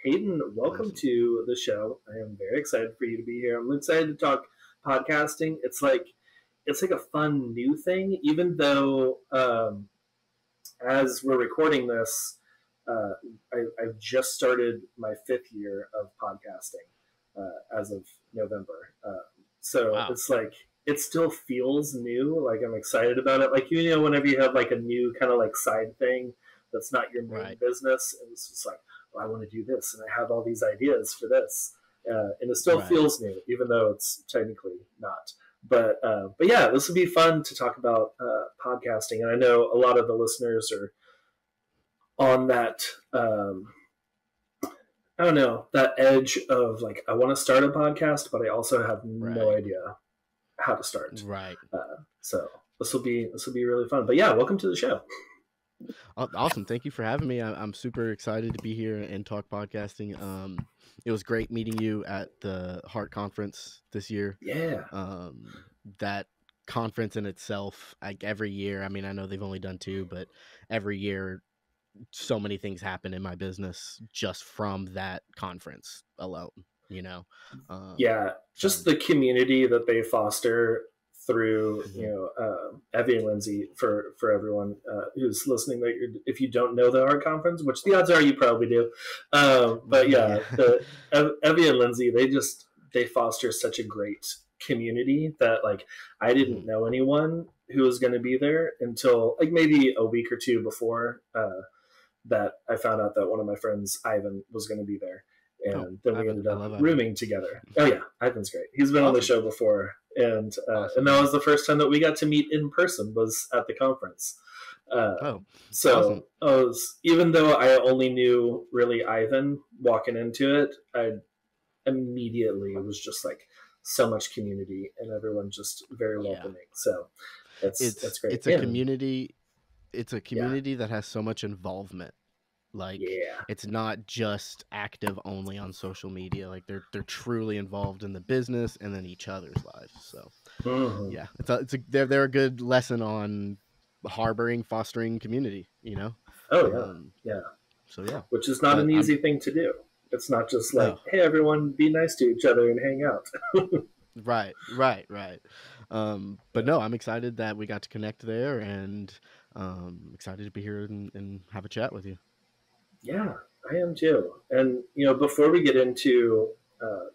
Hayden, welcome Awesome. to the show. I am very excited for you to be here. I'm excited to talk podcasting. It's like a fun new thing, even though as we're recording this, uh, I've just started my fifth year of podcasting as of November. So Wow. it's like it still feels new. Like I'm excited about it. Like whenever you have like a new kind of like side thing that's not your main Right. business, and it's just like, well, I want to do this, and I have all these ideas for this, and it still Right. feels new, even though it's technically not. But yeah, this would be fun to talk about podcasting, and I know a lot of the listeners are on that. I don't know, that edge of like I want to start a podcast, but I also have no Right. idea how to start. Right. So this will be really fun. But yeah, welcome to the show. Awesome. Thank you for having me. I'm super excited to be here and talk podcasting. It was great meeting you at the Heart Conference this year. Yeah. That conference in itself, like every year, I mean, I know they've only done two, but every year, so many things happen in my business just from that conference alone, you know? Um, Yeah, just so, the community that they foster through mhm. Evie and Lindsay for everyone who's listening. That if you don't know the art conference, which the odds are you probably do, but Yeah. yeah, Evie and Lindsay they foster such a great community that like I didn't Mhm. know anyone who was going to be there until like maybe a week or two before that I found out that one of my friends, Ivan, was going to be there. Oh, And then we Ivan. ended I up love Ivan. rooming together. Oh, yeah, Ivan's great. He's been on the Awesome. show before. And Awesome. that was the first time that we got to meet in person was at the conference. Uh, Oh, awesome. so even though I only knew really Ivan walking into it, I immediately was just like so much community and everyone just very Yeah. welcoming. So that's It's great. it's a And community it's a yeah, community that has so much involvement. Like yeah, it's not just active only on social media. Like they're truly involved in the business and then each other's lives. So hmm, yeah, they're a good lesson on harboring, fostering community. oh Um, yeah, yeah. so yeah, Which is not but an I'm easy thing to do. It's not just like, no. hey, everyone, be nice to each other and hang out. Right. But no, I'm excited that we got to connect there, and excited to be here and have a chat with you. Yeah, I am too. And before we get into uh,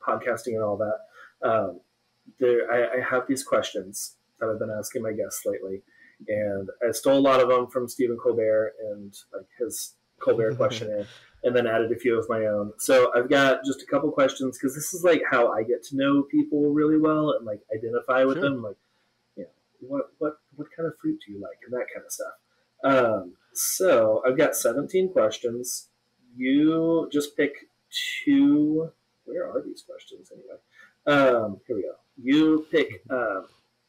podcasting and all that, I have these questions that I've been asking my guests lately, and I stole a lot of them from Stephen Colbert and like his Colbert questionnaire, and then added a few of my own. So I've got just a couple questions because this is like how I get to know people really well and like identify with Sure. them. Like, what kind of fruit do you like and that kind of stuff. So I've got 17 questions. You just pick two. Where are these questions anyway? Here we go. You pick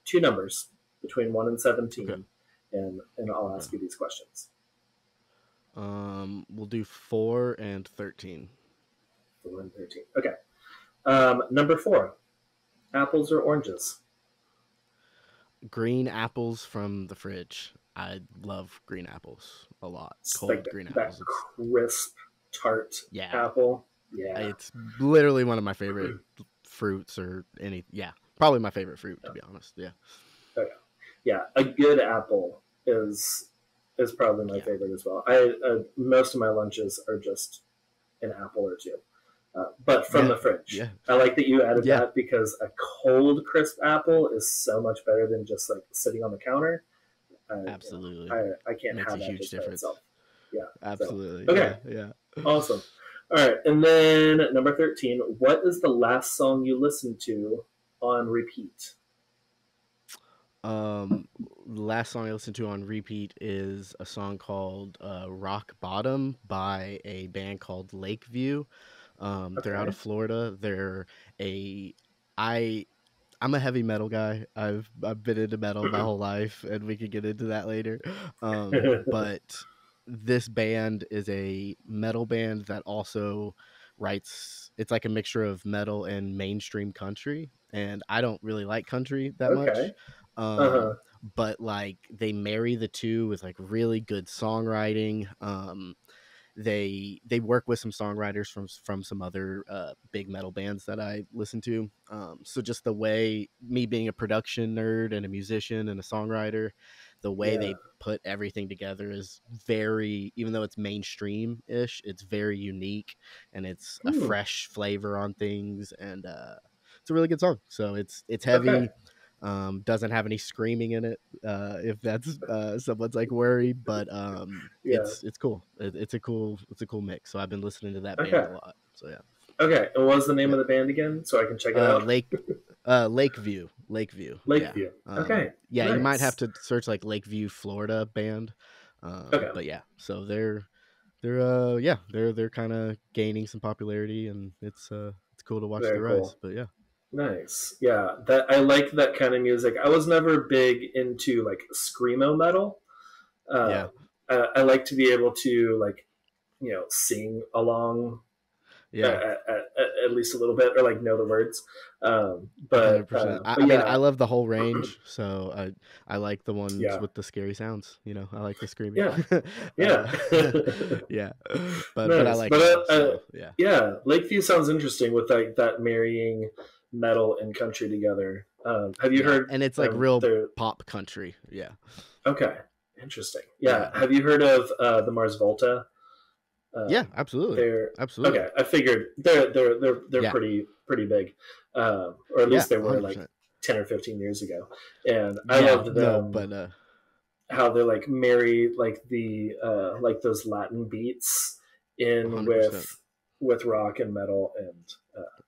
two numbers between 1 and Okay. 17, and I'll Okay. ask you these questions. We'll do 4 and 13. 4 and 13. Okay. Number 4, apples or oranges? Green apples from the fridge. I love green apples a lot. It's like Cold green that apples. It's crisp, tart yeah. apple. Yeah. It's literally one of my favorite fruits or any. Yeah, probably my favorite fruit to be honest. Yeah. Oh, yeah, a good apple is probably my Yeah. favorite as well. I most of my lunches are just an apple or two, but from Yeah. the fridge. Yeah. I like that you added Yeah. that because a cold crisp apple is so much better than just like sitting on the counter. Absolutely. I can't Makes a have that huge just by difference. itself. Yeah. So Absolutely. okay, Yeah. Yeah. awesome. All right, and then number 13. What is the last song you listened to on repeat? Um, Last song I listened to on repeat is a song called "Rock Bottom" by a band called Lakeview. They're out Okay. of Florida. They're a I I'm a heavy metal guy. I've been into metal my whole life, and we could get into that later. But this band is a metal band that also writes. It's like a mixture of metal and mainstream country, and I don't really like country that Okay. much. Uh huh. But like they marry the two with like really good songwriting. they work with some songwriters from some other big metal bands that I listen to. So just the way, me being a production nerd and a musician and a songwriter, the way Yeah. they put everything together is very, even though it's mainstream ish, it's very unique, and it's a Hmm. fresh flavor on things, and it's a really good song. So it's Okay. heavy. Doesn't have any screaming in it, if that's someone's like worry, but Yeah. it's cool. It's a cool mix. So I've been listening to that band Okay. a lot. So yeah, Okay. And what was the name yeah. of the band again, so I can check it out? Lakeview. Yeah. Lakeview. Okay. Yeah, you might have Nice. to search like Lakeview, Florida band. Okay. But yeah, so they're yeah, they're kind of gaining some popularity, and it's cool to watch the Very rise. cool. But yeah. Nice. Yeah. That I like that kind of music. I was never big into like screamo metal. Uh, Yeah. I like to be able to like sing along Yeah. at least a little bit, or like know the words. 100%. But I mean, yeah, I love the whole range, so I like the ones yeah, with the scary sounds. I like the screaming. yeah, yeah. uh, yeah, but I Nice. like But it all. So yeah, yeah, Lakeview sounds interesting with like that marrying metal and country together. Have you yeah, heard? and it's like real They're pop country. Yeah, okay. Interesting. Yeah. yeah, Have you heard of the Mars Volta? yeah. Um, Absolutely, they're absolutely. okay. I figured they're Yeah, pretty big, or at yeah, least they were like 100%. 10 or 15 years ago, and I Yeah, loved no, them. but How they're like marry like the like those Latin beats in 100%, with rock and metal, and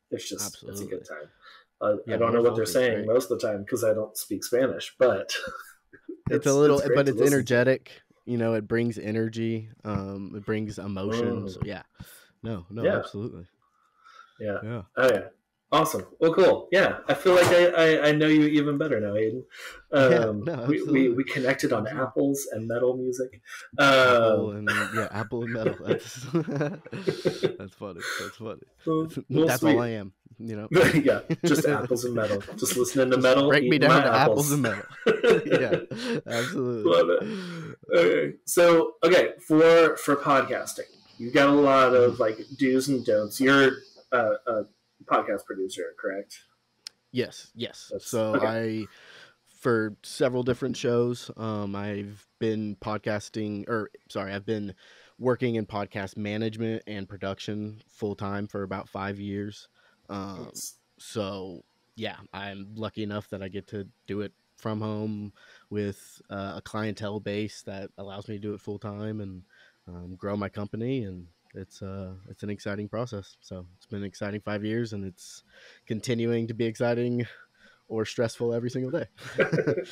it's a good absolutely. time. I Yeah, don't know Mars what they're Volta is saying great. most of the time because I don't speak Spanish, but It's a it's little, great but to it's listen to. energetic. It brings energy. It brings emotion. Mm, So yeah, no, no, yeah. absolutely. Yeah. Yeah. Oh yeah. Awesome. Well, cool. Yeah, I feel like I know you even better now, Hayden. Yeah, no, We absolutely. we connected on Absolutely. apples and metal music. Apple Um, and yeah, Apple and metal. That's that's funny. That's funny. well, well, That's all sweet. I am, you know. Yeah, just apples and metal. Just listening to Just metal, break me eating my down to apples apples. and metal. Yeah, absolutely. Love it. Okay, so okay for podcasting, you've got a lot Mhm. of like do's and don'ts. You're a podcast producer, correct? Yes, yes. That's So okay. for several different shows, I've been podcasting, or sorry, I've been working in podcast management and production full time for about 5 years. Um, It's, so yeah, I'm lucky enough that I get to do it from home with a clientele base that allows me to do it full time and grow my company, and it's an exciting process. So it's been an exciting 5 years, and it's continuing to be exciting or stressful every single day.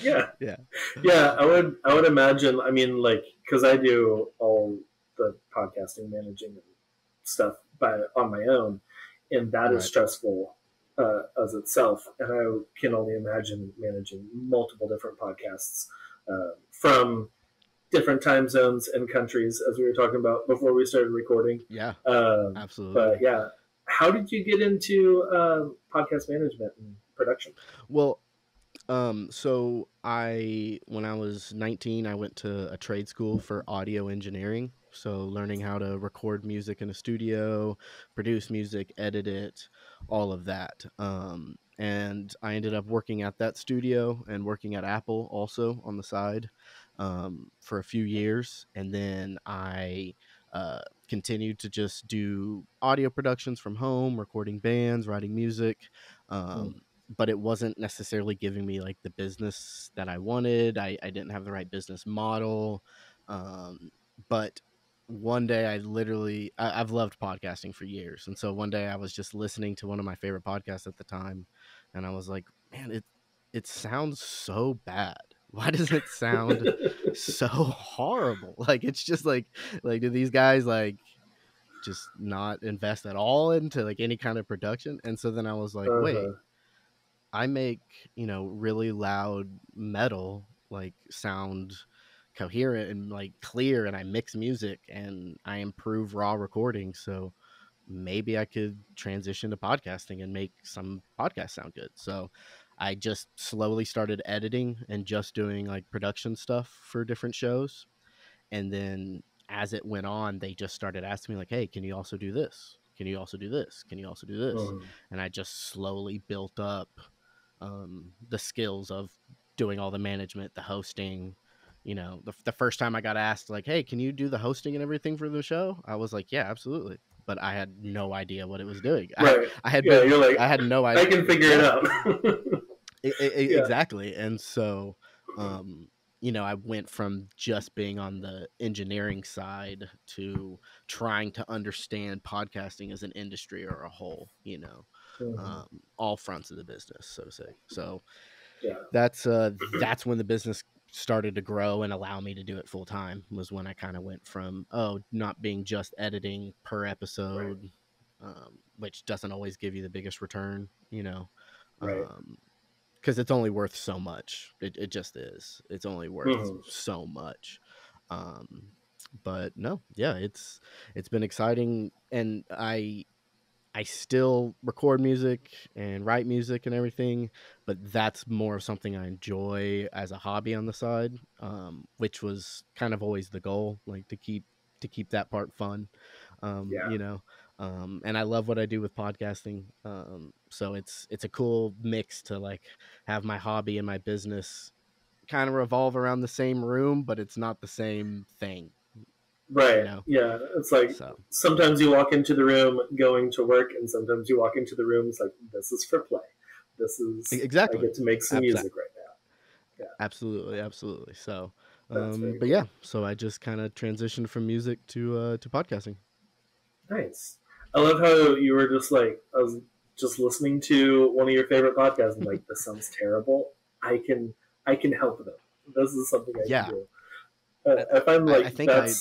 yeah, Yeah. yeah. I would imagine. I mean, like, because I do all the podcasting, managing and stuff on my own, and that is Right. stressful as itself. And I can only imagine managing multiple different podcasts from different time zones and countries, as we were talking about before we started recording. Yeah. But Absolutely. yeah, how did you get into podcast management and production? Well, so when I was 19, I went to a trade school for audio engineering. So learning how to record music in a studio, produce music, edit it, all of that. And I ended up working at that studio and working at Apple also on the side, for a few years. And then I uh, continued to just do audio productions from home, recording bands, writing music. Hmm. But it wasn't necessarily giving me like the business that I wanted. I didn't have the right business model. But one day I've loved podcasting for years. And so one day I was just listening to one of my favorite podcasts at the time, and I was like, man, it sounds so bad. Why does it sound so horrible? Like it's just like do these guys like just not invest at all into like any kind of production? And so then I was like, wait, Uh-huh. I make, really loud metal like sound coherent and like clear, and I mix music and I improve raw recording. So maybe I could transition to podcasting and make some podcasts sound good. So I just slowly started editing and just doing like production stuff for different shows. And then as it went on, they just started asking me like, hey, can you also do this? Can you also do this? Can you also do this? Mm. And I just slowly built up the skills of doing all the management, the hosting. You know, the first time I got asked like, hey, can you do the hosting and everything for the show? I was like, yeah, absolutely. But I had no idea what it was doing. Right. I had Yeah, been, you're like, I had no I idea. can figure it Yeah, out. Yeah. exactly. And so, um, you know, I went from just being on the engineering side to trying to understand podcasting as an industry or a whole, you know, Mhm. all fronts of the business, so to say. So Yeah. that's when the business started to grow and allow me to do it full time, was when I kind of went from, not being just editing per Right. episode, which doesn't always give you the biggest return, you know. Right. Because it's only worth so much. It just is. It's only worth Mhm. so much. Um, but no, yeah, it's been exciting, and I still record music and write music and everything, but that's more of something I enjoy as a hobby on the side, which was kind of always the goal, like to keep that part fun, Yeah. you know. And I love what I do with podcasting, so it's a cool mix to like have my hobby and my business kind of revolve around the same room, but it's not the same thing, you Right. know. Yeah. It's like So sometimes you walk into the room going to work, and sometimes you walk into the room, it's like, this is for play. This is, I exactly. get to make some music right now. Yeah. Absolutely, absolutely. So, That's very but yeah, cool. so I just kind of transitioned from music to podcasting. Nice. I love how you were just like, I was just listening to one of your favorite podcasts and like, this sounds terrible. I can, I can help them. This is something I can Yeah, do. and I find I like think I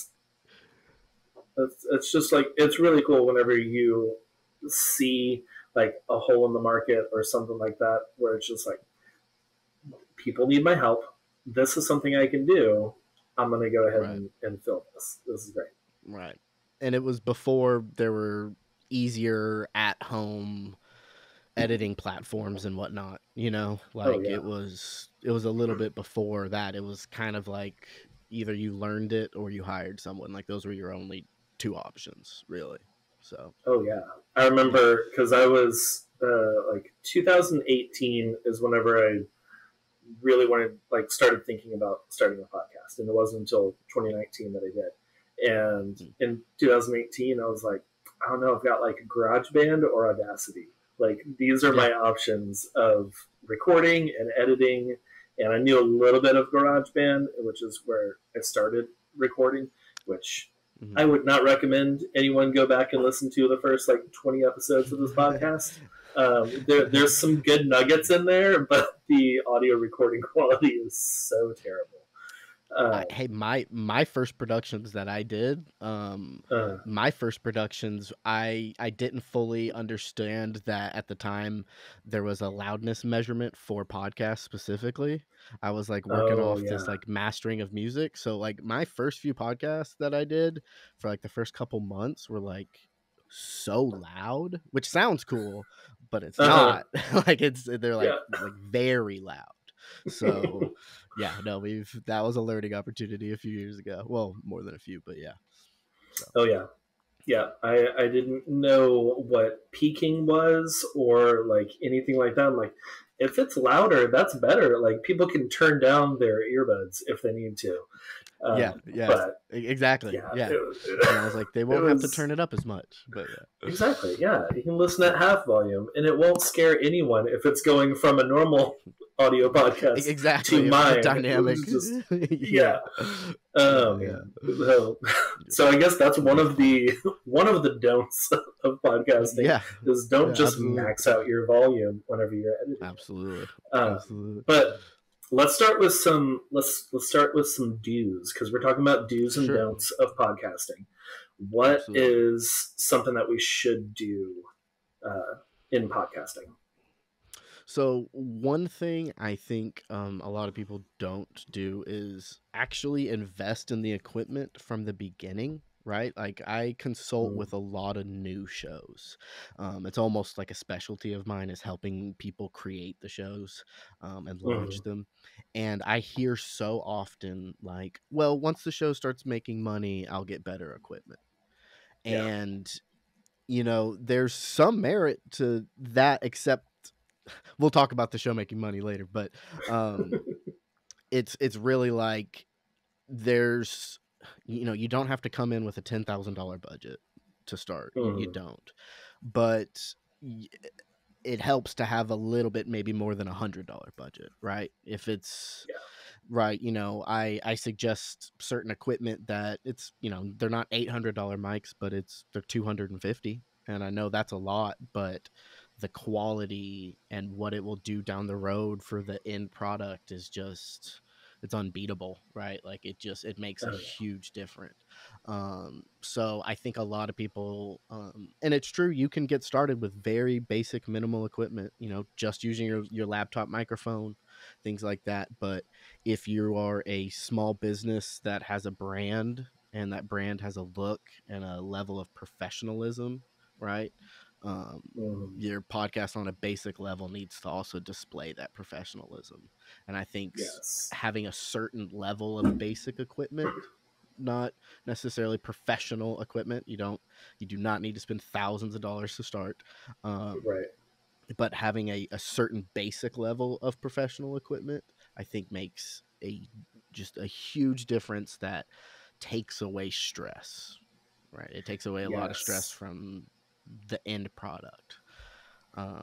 it's just like, it's really cool whenever you see like a hole in the market or something like that, where it's just like, people need my help. This is something I can do. I'm going to go ahead right, and fill this. This is great. right, and it was before there were easier at home editing platforms and whatnot. You know, Oh like yeah. it was a little bit before that. It was kind of like either you learned it or you hired someone. Like those were your only two options, really. So Oh yeah. I yeah. remember because I was like 2018 is whenever I really wanted, like, started thinking about starting a podcast, and it wasn't until 2019 that I did. And Mm. in 2018, I was like, I don't know, I've got like GarageBand or Audacity. Like, these are Yeah. my options of recording and editing. And I knew a little bit of GarageBand, which is where I started recording, which Mhm. I would not recommend anyone go back and listen to the first like 20 episodes of this podcast. There's some good nuggets in there, but the audio recording quality is so terrible. Hey, my first productions that I did, Uh, my first productions, I didn't fully understand that at the time there was a loudness measurement for podcasts specifically. I was like working oh off yeah. this like mastering of music. So like my first few podcasts that I did for like the first couple months were like so loud, which sounds cool, but it's Uh huh. not. Like they're Yeah. like very loud. So yeah, no, that was a learning opportunity a few years ago. Well, more than a few, but yeah. So Oh yeah. Yeah. I didn't know what peaking was or like anything like that. I'm like, if it's louder, that's better. Like, people can turn down their earbuds if they need to. yeah, yes, But exactly, yeah, yeah. And I was like, they it won't have to was turn it up as much, but yeah, exactly, yeah. You can listen yeah. at half volume, and it won't scare anyone if it's going from a normal audio podcast to Exactly. The mine. It dynamic, was just, yeah, yeah. yeah, Oh yeah. man. So I guess that's It'll one be of fun. the one of the don'ts of podcasting Yeah, is don't yeah, just absolutely, max out your volume whenever you're editing it. absolutely, Um, absolutely, but let's start with some let's start with some do's, because we're talking about do's for and sure, don'ts of podcasting. What absolutely. is something that we should do in podcasting? So one thing I think a lot of people don't do is actually invest in the equipment from the beginning, right? Like I consult with a lot of new shows. It's almost like a specialty of mine is helping people create the shows and launch them. And I hear so often like, well, once the show starts making money, I'll get better equipment. Yeah. And you know, there's some merit to that, except we'll talk about the show making money later, but it's really like there's, you know, you don't have to come in with a $10,000 budget to start. You don't. But it helps to have a little bit, maybe more than $100 budget, right? If it's Yeah. right, you know, I suggest certain equipment that it's, you know, they're not $800 mics, but they're 250, and I know that's a lot, but the quality and what it will do down the road for the end product is just, it's unbeatable, right? Like it makes a Oh, yeah. huge difference. So I think a lot of people, and it's true, you can get started with very basic minimal equipment, you know, just using your laptop microphone, things like that. But if you are a small business that has a brand and that brand has a look and a level of professionalism, right? Um, your podcast on a basic level needs to also display that professionalism. And I think Yes. having a certain level of basic equipment, not necessarily professional equipment, you do not need to spend thousands of dollars to start. Right. But having a certain basic level of professional equipment, I think makes just a huge difference that takes away stress, right? It takes away a lot of stress Yes. from the end product. Yeah.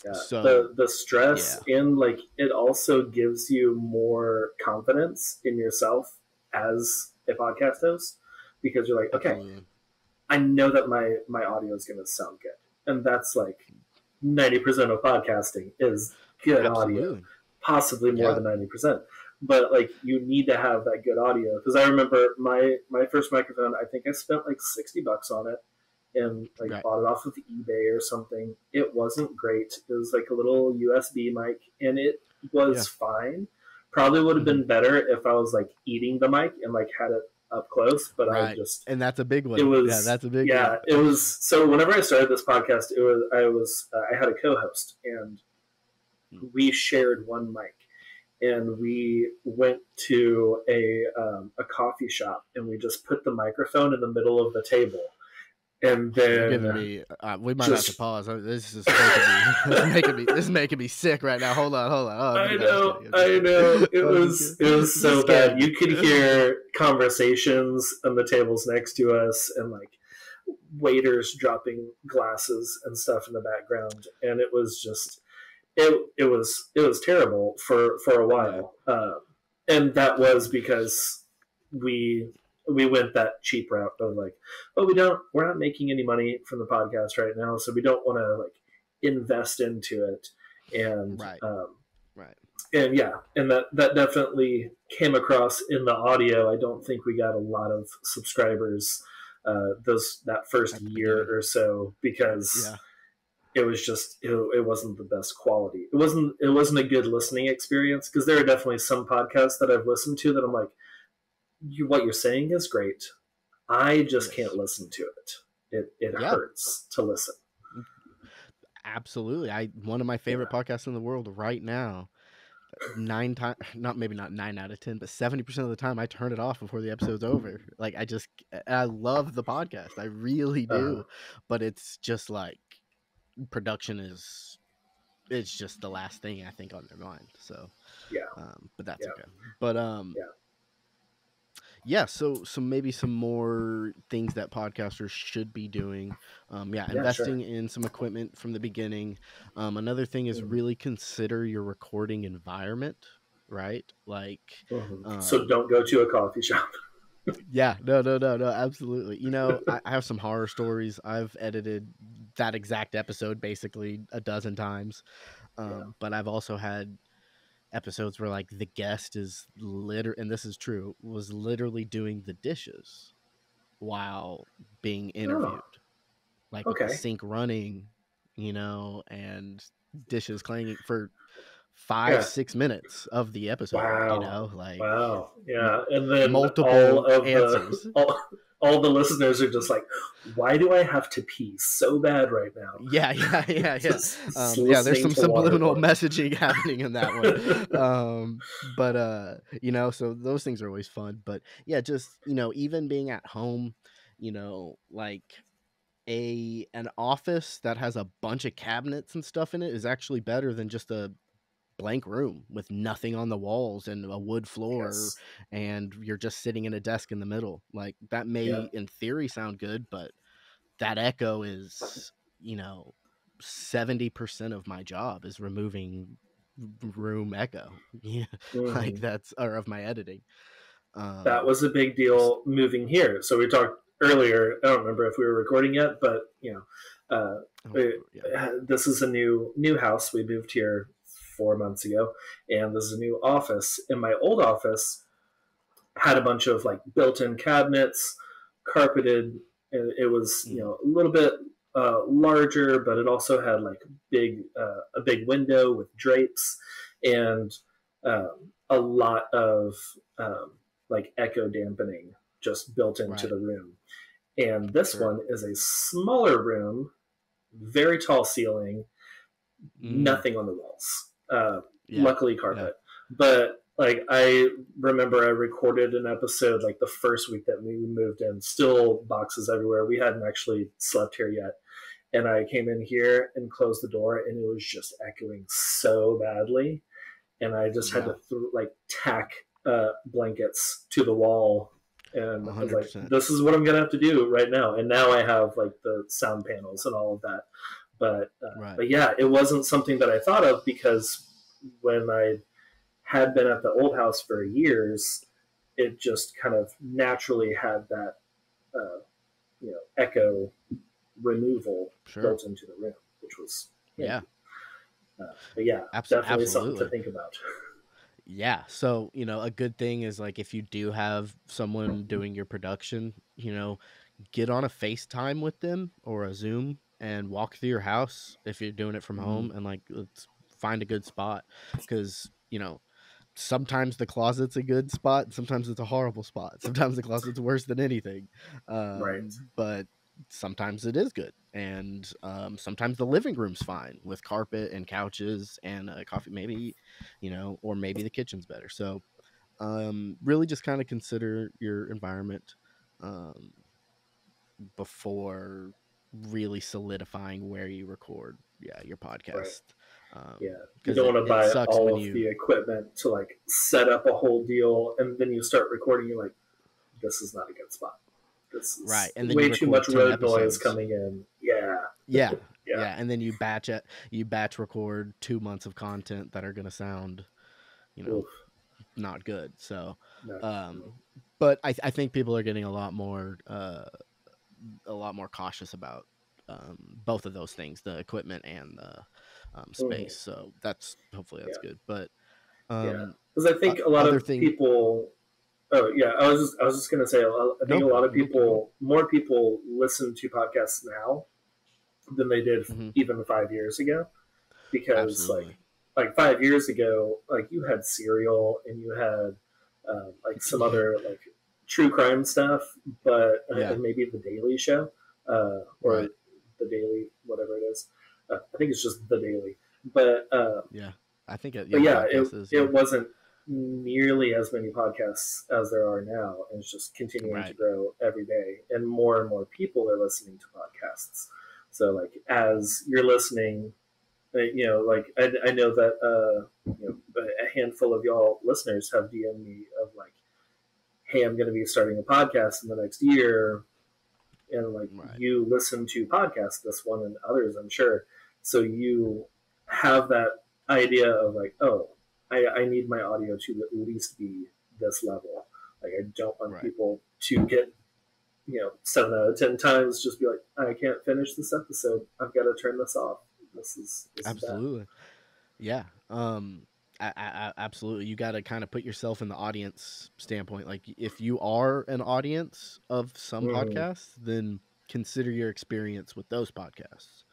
Yeah. So The stress yeah, in, like, it also gives you more confidence in yourself as a podcast host, because you're like, okay, absolutely, I know that my audio is going to sound good, and that's like 90% of podcasting is good audio, absolutely, possibly more yeah, than 90%. But like, you need to have that good audio, because I remember my first microphone. I think I spent like $60 on it, and like right, bought it off of eBay or something. It wasn't great. It was like a little USB mic, and it yeah, was fine. Probably would have hmm been better if I was like eating the mic and like had it up close, but I right, just, and that's a big it one. Yeah, was, that's a big yeah, one. it was. So whenever I started this podcast, I had a co-host, and we shared one mic, and we went to a coffee shop, and we just put the microphone in the middle of the table, and You're giving then me. We might have to just, pause. This is making me. This is making me sick right now. Hold on, hold on. Oh, I I'm just know, kidding. I'm just I kidding. know. It I'm just was kidding. it was This is so scaring bad. me. You could hear conversations on the tables next to us, and like waiters dropping glasses and stuff in the background, and it was just, it was terrible for a Yeah. while, and that was because we we went that cheap route of like, oh, we're not making any money from the podcast right now, so we don't want to like invest into it, and Right. Right. and yeah, and that definitely came across in the audio. I don't think we got a lot of subscribers those that first At the year beginning. or so, because Yeah. it was just, it wasn't the best quality. It wasn't a good listening experience, because there are definitely some podcasts that I've listened to that I'm like, what you're saying is great. I just can't Yes. listen to it. It Yeah. hurts to listen. Absolutely. One of my favorite Yeah. podcasts in the world right now. 9 times, not maybe not 9 out of 10, but 70% of the time, I turn it off before the episode's over. Like I love the podcast. I really Uh, do, but it's just like production is. It's just the last thing I think on their mind. So, yeah. but that's Yeah. okay. But Yeah. yeah, so maybe some more things that podcasters should be doing. Yeah, Yeah. Sure. investing in some equipment from the beginning. Another thing is Mm-hmm. really consider your recording environment, right? Like, Mm-hmm. So um, don't go to a coffee shop. yeah, no, absolutely. You know, I have some horror stories. I've edited that exact episode basically a dozen times. Yeah. But I've also had episodes where like the guest is and this is true, was literally doing the dishes while being Oh. interviewed, like with the Okay. sink running, you know, and dishes clanging for 5, Yeah. 6 minutes of the episode, Wow. like Wow. Yeah. And then multiple answers. all the listeners are just like, why do I have to pee so bad right now? Yeah. Just Yeah, there's listening some to subliminal Waterboard. messaging happening in that one. But so those things are always fun. But yeah, just even being at home, like an office that has a bunch of cabinets and stuff in it is actually better than just a blank room with nothing on the walls and a wood floor, Yes. and you're just sitting in a desk in the middle. Like that Yeah. may in theory sound good, but that echo is, 70% of my job is removing room echo. Yeah. Like Mhm. that's or of my editing. That Um was a big deal moving here. So we talked earlier. I don't remember if we were recording yet, but uh, oh, it, yeah. this is a new house. We moved here 4 months ago, and this is a new office. In my old office, had a bunch of like built-in cabinets, carpeted. And it was Mhm. a little bit larger, but it also had like a big window with drapes and a lot of um, like echo dampening just built into Right. the room. And this Sure. one is a smaller room, very tall ceiling, Mm, nothing on the walls. yeah. Luckily, Yeah. carpet. But like I remember, I recorded an episode like the first week that we moved in. Still boxes everywhere. We hadn't actually slept here yet, and I came in here and closed the door, and it was just echoing so badly, and I just had Yeah. to tack blankets to the wall. And I was like, 100%. "This is what I'm gonna have to do right now." And now I have like the sound panels and all of that, Right. but yeah, it wasn't something that I thought of because when I had been at the old house for years, it just kind of naturally had that echo removal Sure. built into the room, which was Yeah. handy. But yeah, definitely something to Absolutely. think about. Yeah. So, a good thing is like if you do have someone doing your production, get on a FaceTime with them or a Zoom and walk through your house if you're doing it from Mm, home, and like let's find a good spot, cuz sometimes the closet's a good spot, sometimes it's a horrible spot. Sometimes the closet's worse than anything. right. But sometimes it is good. And sometimes the living room's fine with carpet and couches and a coffee, maybe, or maybe the kitchen's better. So really just kind of consider your environment um, before really solidifying where you record, your Right. podcast. Yeah. You Because don't want to it buy sucks all when of you the equipment to like set up a whole deal and then you start recording, you're like, this is not a good spot. This right, is and then you way too record much 10 road noise episodes. coming in. Yeah. Yeah. Yeah. Yeah, and then you batch record 2 months of content that are going to sound, you know, Oof. not good. So, No. No. um but I think people are getting a lot more cautious about both of those things, the equipment and the Mhm. space. So that's hopefully that's Yeah. good. But Yeah. um Because I think a lot other of thing people. Oh yeah, I was just gonna say. I think no, a lot of no, keep going. more people listen to podcasts now than they did Hmm. even 5 years ago. Because Absolutely. like 5 years ago, like you had Serial and you had like some other like true crime stuff, but Yeah, and maybe the Daily Show or right. the Daily whatever it is. I think it's just the Daily, but Yeah. I think but the yeah, podcast is, yeah. it wasn't nearly as many podcasts as there are now, and it's just continuing to Right. grow every day, and more people are listening to podcasts. So like as you're listening, like I know that a handful of y'all listeners have DM'd me of like, hey, I'm going to be starting a podcast in the next year, and like Right. you listen to podcasts, this one and others, I'm sure. So you have that idea of like, oh, I need my audio to at least be this level. Like I don't want Right. people to get 7 out of 10 times just be like, I can't finish this episode. I've got to turn this off. This is bad. Absolutely. Yeah. Absolutely. You got to kind of put yourself in the audience standpoint. Like, if you are an audience of some Mm-hmm. podcasts, then consider your experience with those podcasts.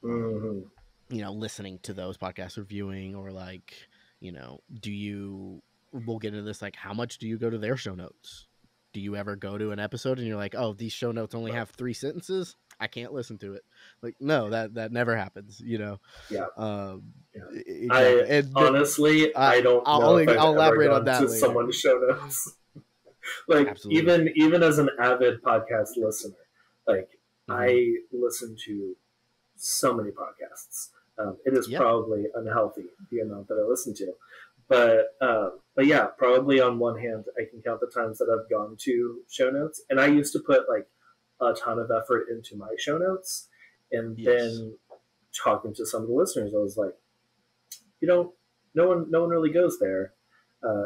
Um, Mm-hmm. listening to those podcasts, reviewing, or like, we'll get into this, like, how much do you go to their show notes? Do you ever go to an episode and you're like, oh, these show notes only have 3 sentences? I can't listen to it. Like, no, that never happens, Yeah. Yeah. Exactly. I And honestly, I don't know if I've I'll ever elaborate on gone that to later. someone's show notes. Like, Absolutely. even as an avid podcast listener, like, Mm-hmm. I listen to so many podcasts. It is probably unhealthy, the amount that I listen to. But yeah, probably on one hand, I can count the times that I've gone to show notes, and I used to put like a ton of effort into my show notes, and Yes. then talking to some of the listeners, I was like, no one really goes there,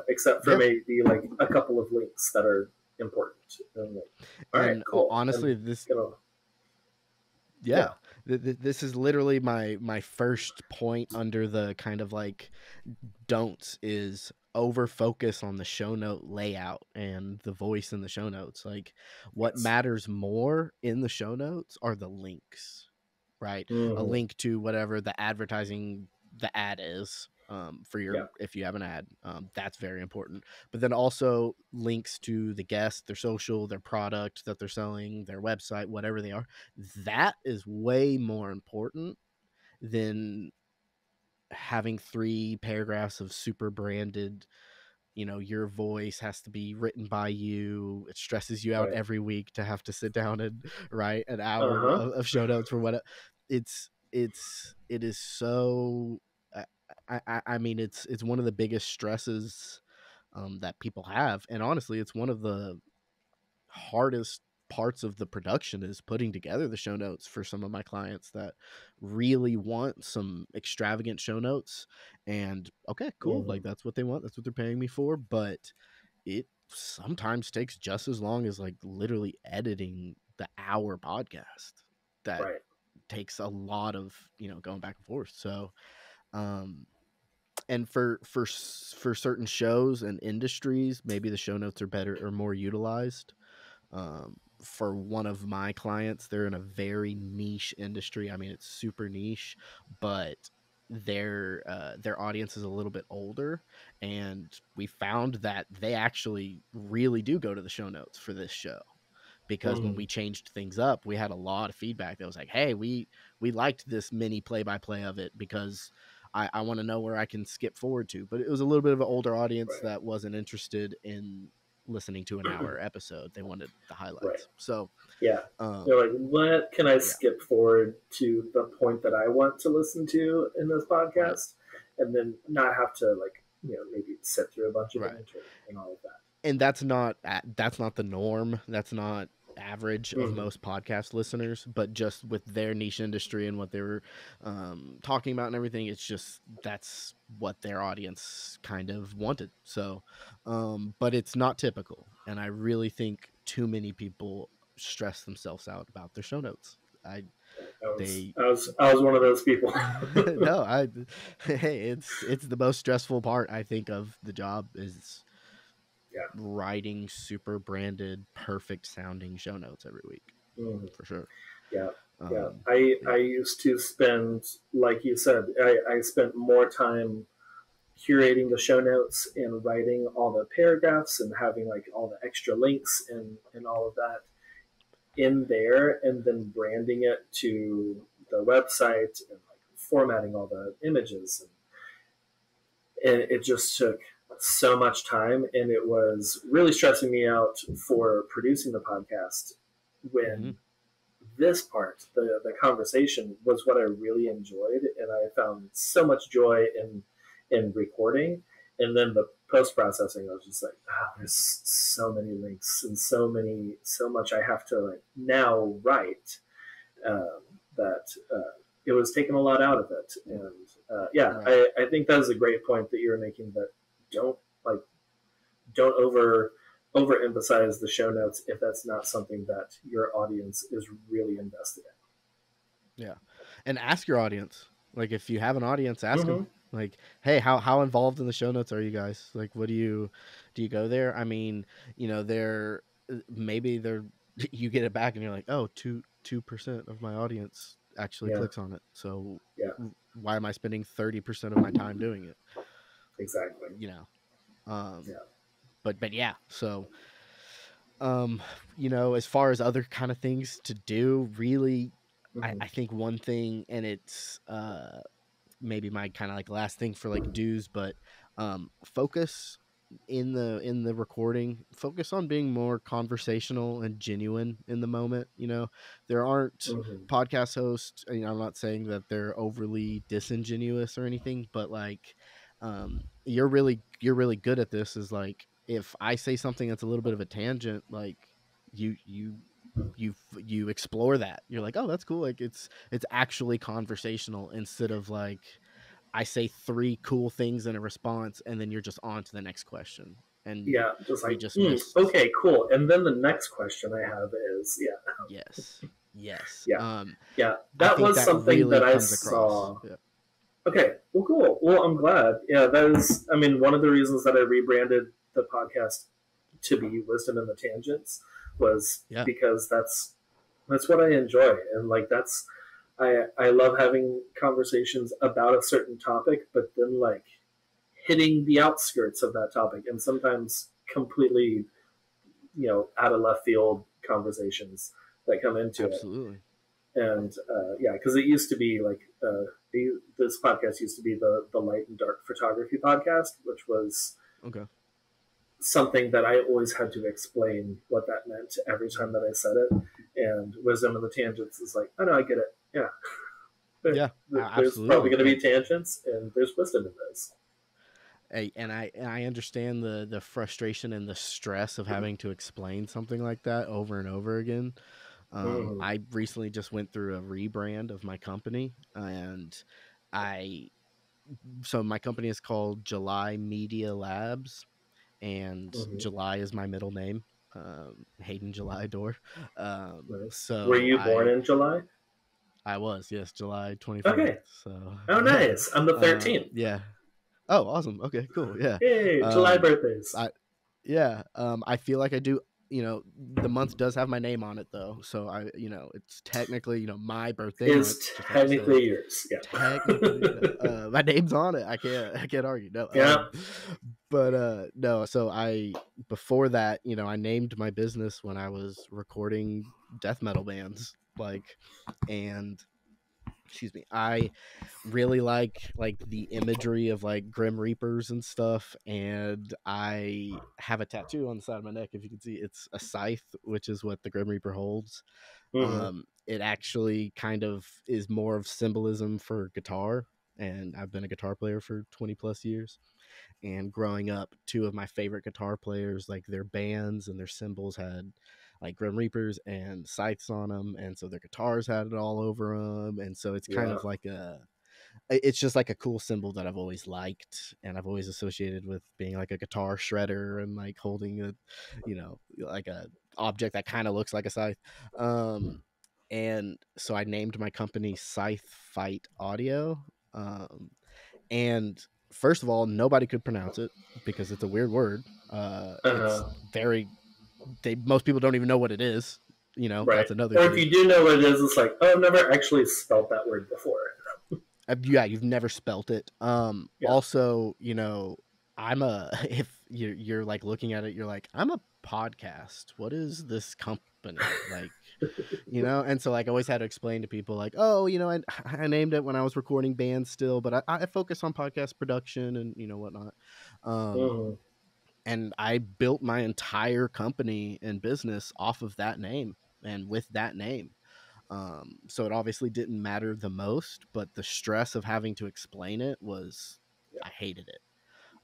except for maybe like a couple of links that are important. And I'm like, all right, And cool. honestly, I'm this gonna, yeah, this is literally my first point under the kind of like don'ts is over focus on the show note layout and the voice in the show notes. Like, what yes. matters more in the show notes are the links, right? A Mm-hmm. link to whatever the ad is, for Yeah. if you have an ad, that's very important. But then also links to the guest, their social, their product that they're selling, their website, whatever they are. That is way more important than having 3 paragraphs of super branded, your voice has to be written by you. It stresses you out Right. every week to have to sit down and write an hour Uh-huh. of show notes for what it is so. I mean, it's one of the biggest stresses, that people have, and honestly, it's one of the hardest parts of the production is putting together the show notes for some of my clients that really want some extravagant show notes. And okay, cool, Mm-hmm. like that's what they want, that's what they're paying me for. But it sometimes takes just as long as like literally editing the hour podcast that Right. takes a lot of going back and forth. So um and for certain shows and industries, maybe the show notes are better or more utilized. For one of my clients, they're in a very niche industry. I mean, it's super niche, but their audience is a little bit older, and we found that they actually really do go to the show notes for this show, because when Mm-hmm. we changed things up, we had a lot of feedback that was like, hey, we liked this mini play-by-play of it because I want to know where I can skip forward to. But it was a little bit of an older audience Right. that wasn't interested in listening to an hour episode. They wanted the Right. highlights. So Yeah. They're like, what can I yeah, skip forward to the point that I want to listen to in this right, podcast, and then not have to like maybe sit through a bunch of right. inventory and all of that. And that's not the norm. That's not average of Mm-hmm. most podcast listeners, but just with their niche industry and what they were talking about and everything, it's just that's what their audience kind of wanted. So but it's not typical, and I really think too many people stress themselves out about their show notes. I I was they I was I was one of those people. no, I hey, it's the most stressful part, I think, of the job is Yeah. writing super branded, perfect sounding show notes every week, Mm-hmm. for sure. Yeah. Yeah. Um, I yeah, used to spend, like you said, I spent more time curating the show notes and writing all the paragraphs and having like all the extra links and all of that in there, and then branding it to the website and like formatting all the images, and it just took so much time, and it was really stressing me out for producing the podcast mm-hmm, when this part, the conversation, was what I really enjoyed, and I found so much joy in recording. And then the post processing, I was just like, there's so many links and so much I have to like now write, um, that it was taking a lot out of it. And yeah, right. I think that is a great point that you're making. That don't like don't overemphasize the show notes if that's not something that your audience is really invested Yeah, and ask your audience. Like, if you have an audience, in. ask them. Mm-hmm. Like, hey, how involved in the show notes are you guys? Like, what do you go there? I mean, they're maybe they're you get it back and you're like, oh, 2% of my audience actually Yeah. clicks on it. So Yeah. why am I spending 30% of my time doing it? Exactly. You know. Um, Yeah. but yeah, so you know, as far as other kind of things to do, really, Hmm. I think one thing, and it's maybe my kind of like last thing for like dues, but focus in the recording, focus on being more conversational and genuine in the moment. You know, there aren't Hmm. podcast hosts, you know, I'm not saying that they're overly disingenuous or anything, but like you're really good at this. Is like, if I say something that's a little bit of a tangent, like you you you explore that, you're like, oh, that's cool, like it's actually conversational, instead of like I say three cool things in a response and then you're just on to the next question and Yeah. Just we like, just missed. okay, cool. And then the next question I have is, yeah, Yes, yes. yeah, yeah. I That think was that something really that I comes across. saw. Yeah. Okay, well, cool. Well, I'm glad. Yeah, that is, I mean, one of the reasons that I rebranded the podcast to be Wisdom and the Tangents was Yeah, because that's what I enjoy, and like that's I love having conversations about a certain topic, but then like hitting the outskirts of that topic, and sometimes completely, out of left field conversations that come into it. absolutely. And yeah, because it used to be like this podcast used to be the light and dark photography podcast, which was Okay. something that I always had to explain what that meant every time Mhm. that I said it. And Wisdom of the Tangents is like, oh no, I get it. Yeah, Yeah, there's probably absolutely. going to be tangents, and there's wisdom in this. And I understand the frustration and the stress of having to explain something like that over and over again. Mm-hmm. I recently just went through a rebrand of my company, and I so my company is called July Media Labs, and Mm-hmm. July is my middle name, Hayden July Doerr. Nice. Were So you born in July? I was, yes, July 24th. Okay. So Oh, yeah, nice. I'm the 13th. yeah. Oh, awesome. Okay, cool. Yeah. Yay, July Um, birthdays. I Yeah, I feel like I do. You know, the month does have my name on it though, so it's technically my birthday month, Is just like you said. technically yours. Yeah. Technically, my name's on it. I can't argue. No, Yeah. but no. So before that, I named my business when I was recording death metal bands, like, and excuse me, I really like the imagery of like grim reapers and stuff, and I have a tattoo on the side of my neck. If you can see, it's a scythe, which is what the grim reaper holds. Mm-hmm. It actually kind of is more of symbolism for guitar, and I've been a guitar player for 20 plus years. And growing up, two of my favorite guitar players, like their bands and their cymbals had like grim reapers and scythes on them, and so their guitars had it all over them, and so it's kind Yeah. of like it's just like a cool symbol that I've always liked, and I've always associated with being like a guitar shredder and like holding like a object that kind of looks like a scythe. And so I named my company Scythe Fight Audio. And first of all, nobody could pronounce it because it's a weird word. It's Uh-huh. very most people don't even know what it is. Right. That's another Or if thing. you do know what it is, it's like, oh, I've never actually spelt that word before. Yeah, you've never spelt it. Yeah. Also, I'm a if you're like looking at it, you're like, I'm a podcast. What is this company? Like, and so like I always had to explain to people like, oh, I named it when I was recording bands still, but I focus on podcast production and whatnot. Um, Mm-hmm. and I built my entire company and business off of that name and with that name. So it obviously didn't matter the most, but the stress of having to explain it was, Yeah. I hated it.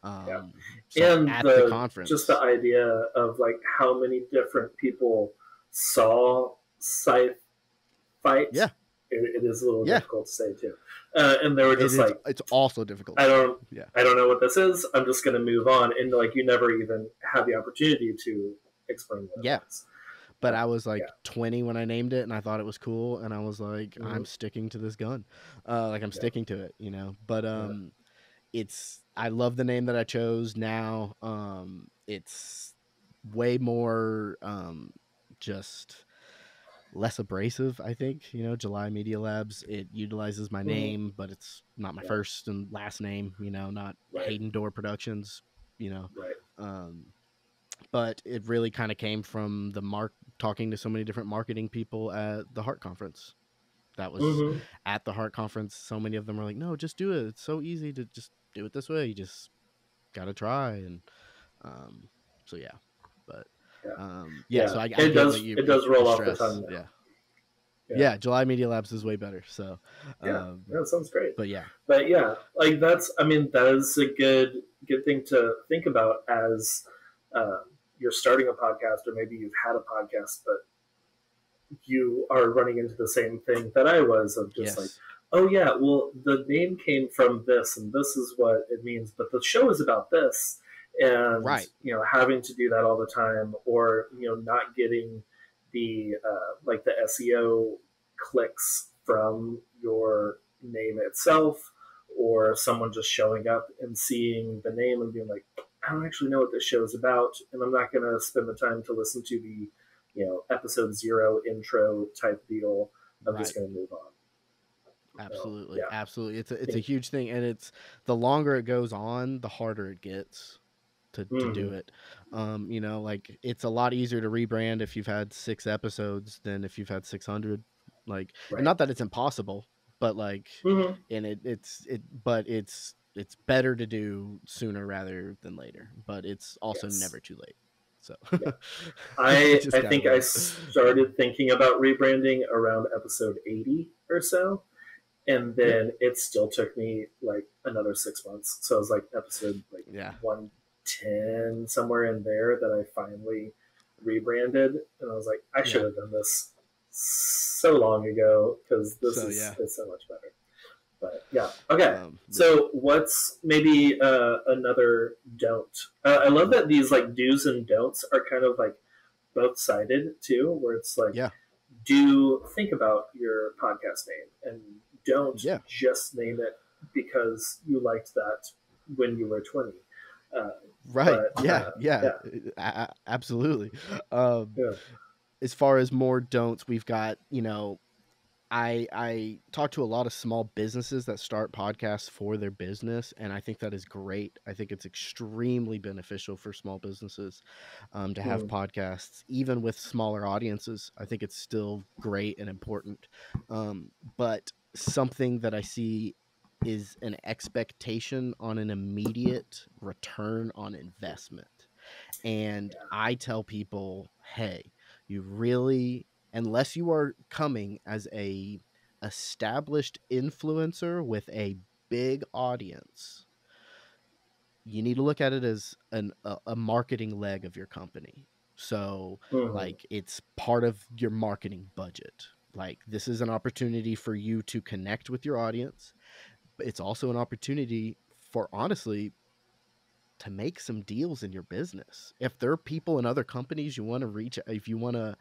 Yeah. So And at the the conference, idea of like how many different people saw Scythe fight, yeah, it is a little yeah, difficult to say too. And they were just like, it's also difficult to I say. don't, Yeah, I don't know what this is. I'm just going to move on, and like you never even had the opportunity to explain what it yeah. was. But I was Yeah. like 20 when I named it, and I thought it was cool, and I was like, Mm-hmm. I'm sticking to this gun. Like I'm Yeah. sticking to it, But Yeah. I love the name that I chose now. It's way more just less abrasive, I think. You know, July Media Labs, it utilizes my Mm-hmm. name, but it's not my Yeah. first and last name, you know, not Right. Hayden Doerr Productions, you know. Right. Um, but it really kind of came from the talking to so many different marketing people at the Heart Conference. That was Mm-hmm. at the Heart Conference. So many of them were like, "No, just do it. It's so easy to just do it this way. You just gotta try." And um, so yeah, but Yeah. yeah. Yeah. So I get what It does your roll off the stress. tongue now. Yeah, Yeah. yeah. July Media Labs is way better. So, Yeah. That sounds great. but yeah, But yeah, like that's, I mean, that is a good thing to think about as uh, you're starting a podcast, or maybe you've had a podcast, but you are running into the same thing that I was, of just like, yes, oh yeah, well the name came from this and this is what it means, but the show is about this, and right, having to do that all the time, or not getting the like the SEO clicks from your name itself, or someone just showing up and seeing the name and being like, I don't actually know what this show is about, and I'm not going to spend the time to listen to the episode 0 intro type deal. I'm just right. going to move on. So Absolutely, yeah, absolutely. I It's a think. huge thing, and it's the longer it goes on, the harder it gets to Mm-hmm. do it. You know, like it's a lot easier to rebrand if you've had 6 episodes than if you've had 600. Like, and Right. not that it's impossible, but like, Mm-hmm. and but it's better to do sooner rather than later. But it's also Yes. never too late. So Yeah. you I just I gotta think I wait. started thinking about rebranding around episode 80 or so, and Yeah, then it still took me like another 6 months. So it was like episode like yeah, 110, somewhere in there, that I finally rebranded, and I was like, I should yeah. have done this so long ago, because this So is yeah, it's so much better. But yeah, okay. yeah. So what's maybe another don't? I love that these like do's and don'ts are kind of like both sided too, where it's like, Yeah, do think about your podcast name, and don't yeah. just name it because you liked that when you were 20. Uh, Right. but Yeah, yeah. yeah, Absolutely. Um, yeah. as far as more don'ts, we've got, you know, I talk to a lot of small businesses that start podcasts for their business, and I think that is great. I think it's extremely beneficial for small businesses to have Mm, podcasts, even with smaller audiences. I think it's still great and important. But something that I see is an expectation on an immediate return on investment. And yeah. I tell people, hey, you really, unless you are coming as a established influencer with a big audience, you need to look at it as a marketing leg of your company. So, Mm-hmm. like, it's part of your marketing budget. Like, this is an opportunity for you to connect with your audience, but it's also an opportunity for, honestly, to make some deals in your business. If there are people in other companies you want to reach, if you want to,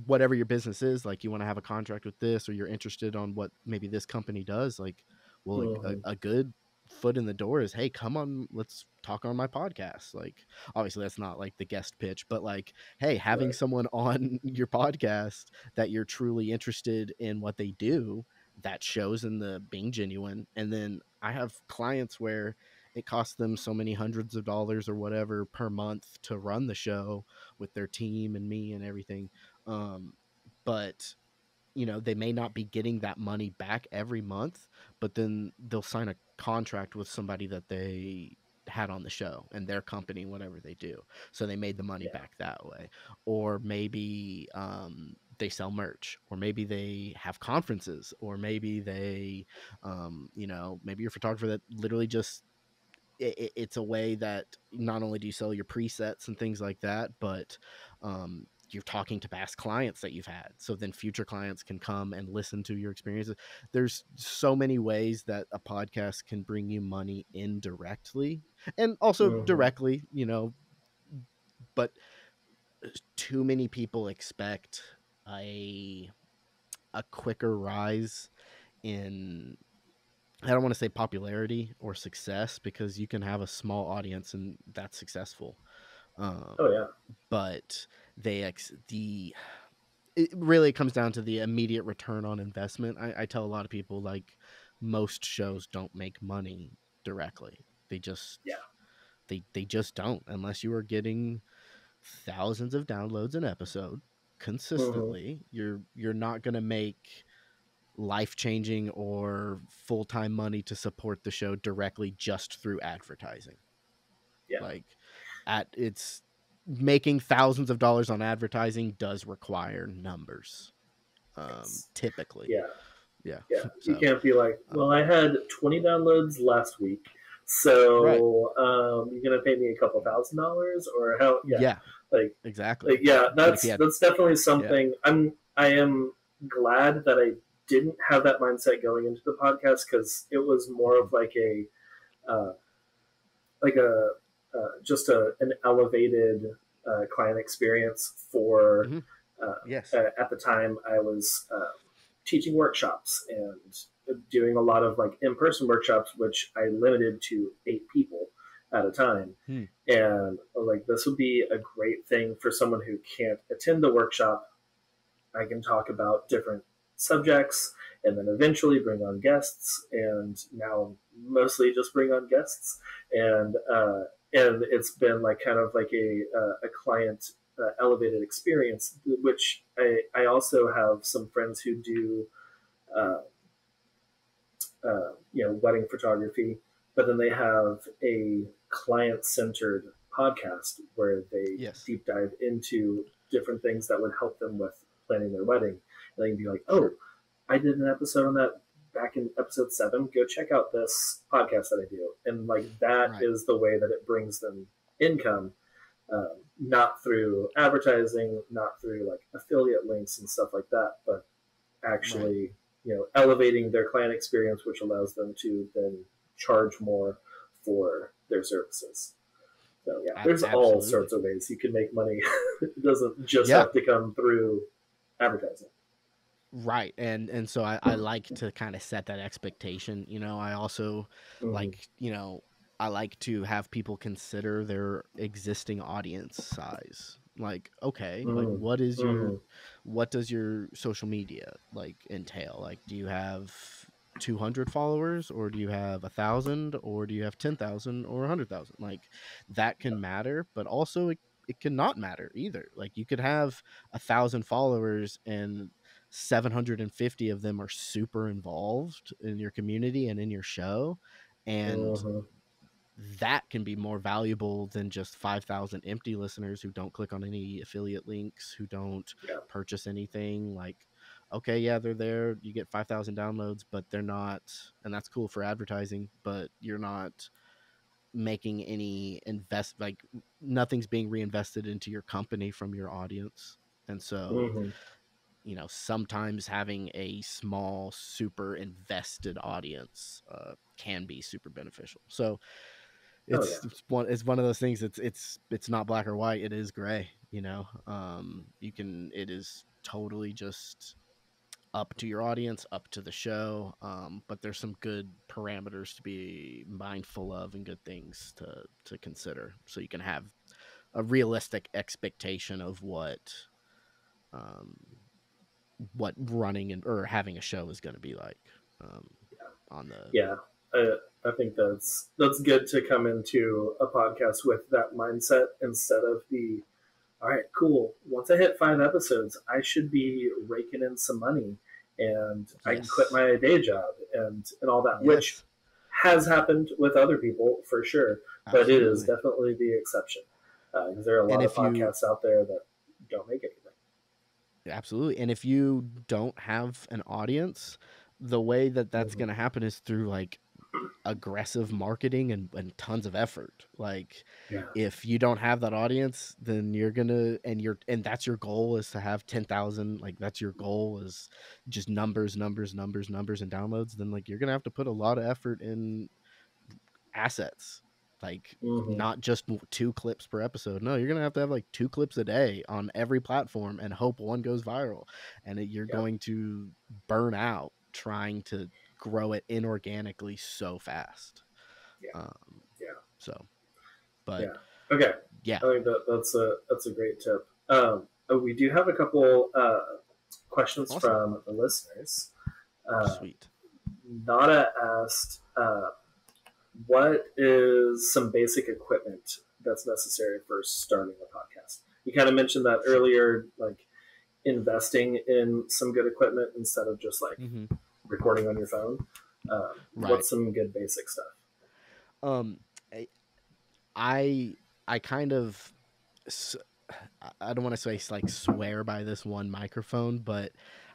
whatever your business is, like you want to have a contract with this, or you're interested on what maybe this company does, like, well, Mm-hmm. a good foot in the door is, hey, come on, let's talk on my podcast. Like, obviously that's not like the guest pitch, but like, hey, having Right. someone on your podcast that you're truly interested in what they do, that shows in the being genuine. And then I have clients where it costs them so many hundreds of dollars or whatever per month to run the show with their team and me and everything. Um, but you know, they may not be getting that money back every month, but then they'll sign a contract with somebody that they had on the show and their company, whatever they do. So they made the money Yeah. back that way. Or maybe they sell merch, or maybe they have conferences, or maybe they, you know, maybe you're a photographer that literally just it's a way that not only do you sell your presets and things like that, but you're talking to past clients that you've had. So then future clients can come and listen to your experiences. There's so many ways that a podcast can bring you money indirectly and also Mm-hmm. directly, you know, but too many people expect a a quicker rise in, I don't want to say popularity or success, because you can have a small audience and that's successful. Oh Um, yeah. but the it really comes down to the immediate return on investment. I tell a lot of people, like, most shows don't make money directly. They just Yeah. they just don't, unless you are getting thousands of downloads an episode Mm-hmm. consistently. You're not going to make life-changing or full-time money to support the show directly just through advertising. Yeah. Like, at it's making thousands of dollars on advertising does require numbers, Yes. typically. Yeah. Yeah. Yeah. You So can't be like, well, I had 20 downloads last week, right. so you're gonna pay me a couple $1,000 or how? Yeah. Yeah, Like, exactly. yeah, But if you had that's definitely yeah. something. I am glad that I didn't have that mindset going into the podcast, because it was more of like a uh, like a just an elevated client experience for. Mm-hmm. Uh, Yes. at the time, I was teaching workshops and doing a lot of like in-person workshops, which I limited to 8 people at a time. Hmm. And like, this would be a great thing for someone who can't attend the workshop. I can talk about different subjects and then eventually bring on guests. And now mostly just bring on guests. And it's been like kind of like a client elevated experience, which I also have some friends who do uh, wedding photography, but then they have a client centered podcast where they Yes. deep dive into different things that would help them with planning their wedding. And they can be like, oh, Sure. I did an episode on that back in episode 7. Go check out this podcast that I do. And like, that Right. is the way that it brings them income, not through advertising, not through like affiliate links and stuff like that, but Right. actually, elevating their client experience, which allows them to then charge more for their services. So yeah, there's all Absolutely. sorts of ways you can make money. It doesn't just Yeah. have to come through advertising. Right. And so I like to kind of set that expectation. I also Mm-hmm. like, I like to have people consider their existing audience size. Like, okay, like Mm-hmm. what does your social media like entail? Like, do you have 200 followers, or do you have 1,000, or do you have 10,000 or 100,000? Like, that can matter, but also it can not matter either. Like, you could have 1,000 followers and 750 of them are super involved in your community and in your show, and Mm-hmm. that can be more valuable than just 5,000 empty listeners who don't click on any affiliate links, who don't Yeah. purchase anything. Like, okay, yeah, they're there, you get 5,000 downloads, but they're not, and that's cool for advertising, but you're not making any like, nothing's being reinvested into your company from your audience. And so, Mm-hmm. sometimes having a small, super invested audience can be super beneficial. So Oh yeah. it's one of those things. It's not black or white. It is gray. It is totally just up to your audience, up to the show. But there's some good parameters to be mindful of and good things to consider, so you can have a realistic expectation of um, what running or having a show is going to be like, on the Yeah. I think that's good to come into a podcast with that mindset, instead of the, all right, cool. Once I hit 5 episodes, I should be raking in some money and I can quit yes, my day job and all that, which yes, has happened with other people for sure, but it is absolutely. definitely the exception, because there are a And lot of if you podcasts out there that don't make anything. absolutely, and if you don't have an audience, the way that that's Mm-hmm. going to happen is through like aggressive marketing and tons of effort. Like, Yeah. if you don't have that audience, then you're gonna and that's your goal, is to have 10,000. Like, that's your goal, is just numbers, numbers, numbers, numbers, and downloads. Then, like, you're gonna have to put a lot of effort in assets. Like, Mm-hmm. not just 2 clips per episode. No, you're gonna have like 2 clips a day on every platform and hope one goes viral. And you're Yeah. going to burn out trying to grow it inorganically so fast. Yeah. Um, Yeah. so, but Yeah. Okay. yeah, I think that's a great tip. We do have a couple questions Awesome. from the listeners. Sweet. Nada asked, what is some basic equipment that's necessary for starting a podcast? You kind of mentioned that Sure. earlier, like investing in some good equipment instead of just like Mm-hmm. recording on your phone. Right. What's some good basic stuff? Um, I I kind of I don't want to say like swear by this one microphone, but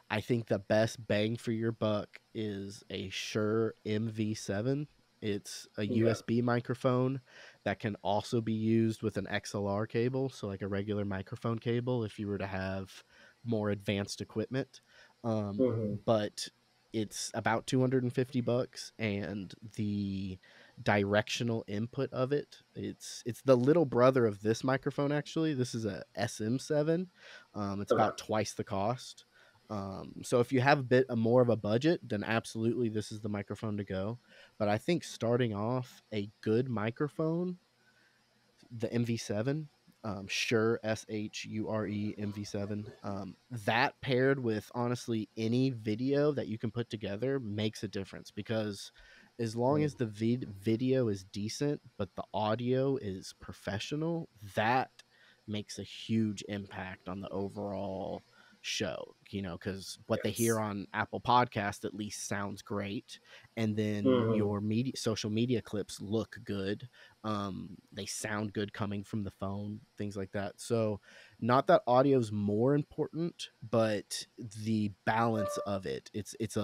I think the best bang for your buck is a Shure MV7. It's a Okay. USB microphone that can also be used with an XLR cable, so like a regular microphone cable if you were to have more advanced equipment. Mm-hmm. But it's about 250 bucks, and the directional input of it's the little brother of this microphone. Actually, this is a SM7. It's Okay. about twice the cost. So if you have a bit more of a budget, then absolutely this is the microphone to go. But I think starting off, a good microphone, the MV7, Shure SHURE MV7, that paired with honestly any video that you can put together makes a difference, because as long as the video is decent but the audio is professional, that makes a huge impact on the overall show, because what they hear Yes. on Apple Podcast at least sounds great, and then Mm-hmm. your social media clips look good. They sound good coming from the phone, things like that. So not that audio is more important, but the balance of it's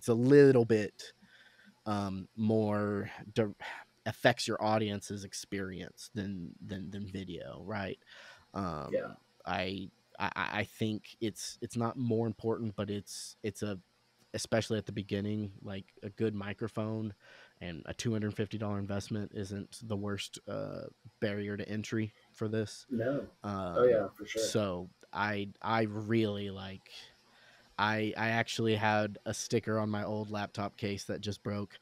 a little bit more affects your audience's experience than video, right? Yeah. Um i i I think it's not more important, but it's a, especially at the beginning, like a good microphone and a $250 investment isn't the worst barrier to entry for this. No. Oh yeah, for sure. So I really like, I actually had a sticker on my old laptop case that just broke,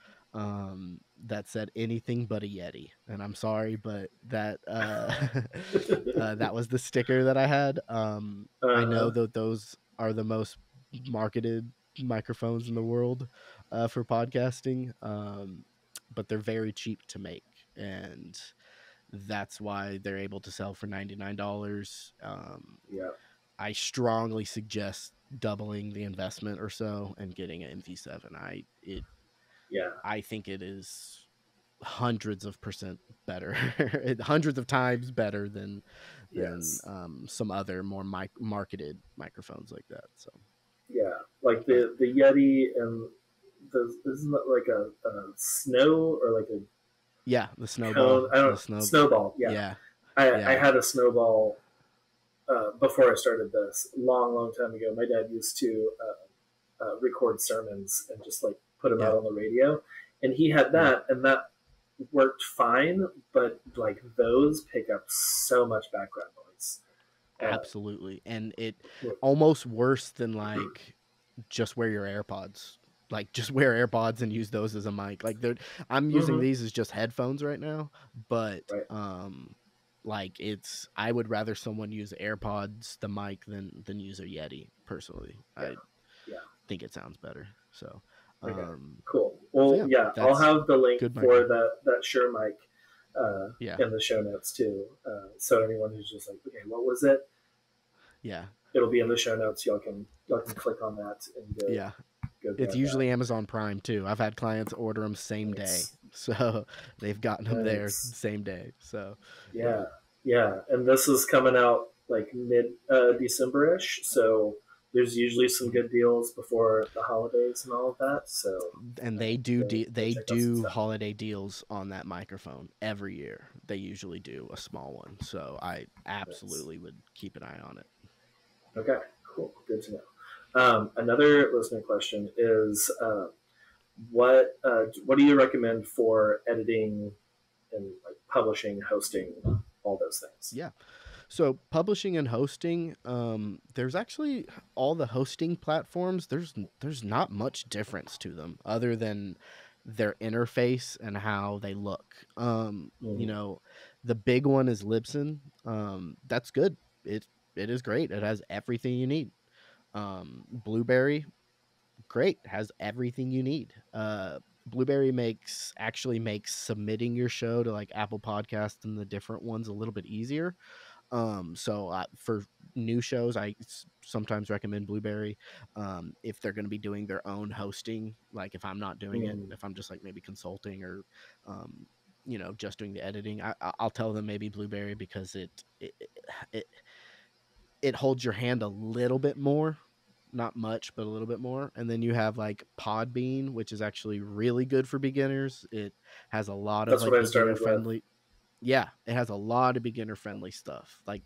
that said anything but a Yeti, and I'm sorry, but that that was the sticker that I had. I know Uh-huh. that those are the most marketed microphones in the world for podcasting, but they're very cheap to make, and that's why they're able to sell for $99. Yeah. I strongly suggest doubling the investment or so and getting an MV7. Yeah. I think it is hundreds of percent better, hundreds of times better than Yes. some other more marketed microphones like that. So, Yeah. Like but the Yeti and the isn't that like a snow or like a yeah, the cone? snowball, I don't the snow, snowball. Yeah. yeah, I yeah, had a snowball before I started this long time ago. My dad used to record sermons and just like put them out yeah, on the radio, and he had yeah. that, and that worked fine. But like those pick up so much background noise. Uh, Absolutely. And it almost worse than like just wear your AirPods. Like just wear AirPods and use those as a mic. Like I'm using mm-hmm. these as just headphones right now, but Right. like I would rather someone use AirPods the mic than use a Yeti personally. Yeah. I Yeah. think it sounds better. So Okay. um Cool. so Well, yeah, yeah, I'll that's have the link good for microphone. that Shure mic Yeah. in the show notes too. So anyone who's just like, okay, what was it? Yeah. It'll be in the show notes. Y'all can click on that and Yeah. go It's grab that. usually Amazon Prime too. I've had clients order them same day, Nice. so they've gotten them there Nice. same day. So, yeah, Yeah. Yeah. And this is coming out like mid December ish. So there's usually some mhm. good deals before the holidays and all of that. So And go they check out some do stuff. holiday deals on that microphone every year. They usually do a small one, so I Nice. absolutely would keep an eye on it. Okay. Cool. Good to know. Another listener question is what do you recommend for editing and like publishing, hosting, all those things? Yeah. So publishing and hosting, there's actually all the hosting platforms. There's not much difference to them other than their interface and how they look. Mm-hmm. The big one is Libsyn. That's good. It is great. It has everything you need. Blueberry, great, has everything you need. Blueberry actually makes submitting your show to like Apple Podcasts and the different ones a little bit easier. So for new shows, sometimes recommend Blueberry. If they're going to be doing their own hosting, like if I'm not doing it, Mm-hmm. if I'm just like maybe consulting or, um, just doing the editing, I'll tell them maybe Blueberry because it it holds your hand a little bit more, not much, but a little bit more. And then you have like Podbean, which is actually really good for beginners. It has a lot of That's like what I beginner started with. friendly. Yeah, it has a lot of beginner friendly stuff. Like,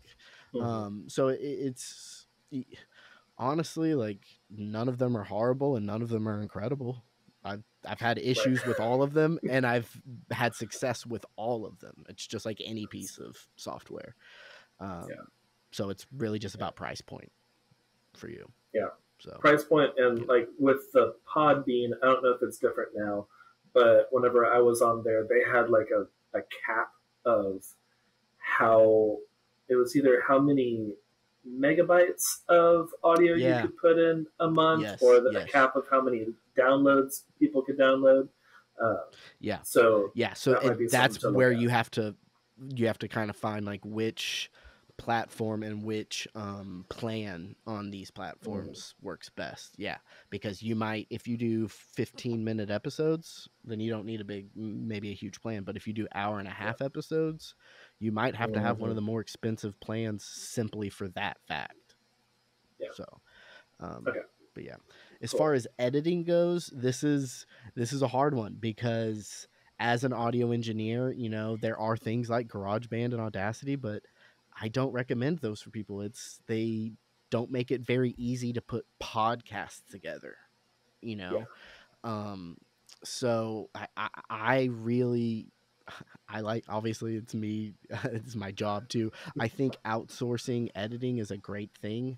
Mm-hmm. so honestly, like, none of them are horrible and none of them are incredible. I've had Right. issues with all of them and I've had success with all of them. It's just like any piece of software. Yeah. So it's really just Yeah. about price point for you. Yeah. So, Price point, you and know. like with the Podbean, I don't know if it's different now, but whenever I was on there, they had like a cap of how it was either how many megabytes of audio you Yeah. could put in a month, or Yes. a Yes. cap of how many downloads people could download. Uh, Yeah. so Yeah. So that might be something that's to look where at. you have to kind of find like which platform and which plan on these Mm-hmm. platforms works best. Yeah, because you might, if you do 15-minute episodes, then you don't need maybe a huge plan, but if you do hour and a Yeah. half episodes, you might have to have one Mm-hmm. of the more expensive plans simply for that fact. Yeah. So Okay. but yeah, as Cool. far as editing goes, this is a hard one because as an audio engineer, there are things like GarageBand and Audacity, but I don't recommend those for people. They don't make it very easy to put podcasts together, you Yeah. know. Um, so I really I like, obviously it's me, it's my job too. I think outsourcing editing is a great thing.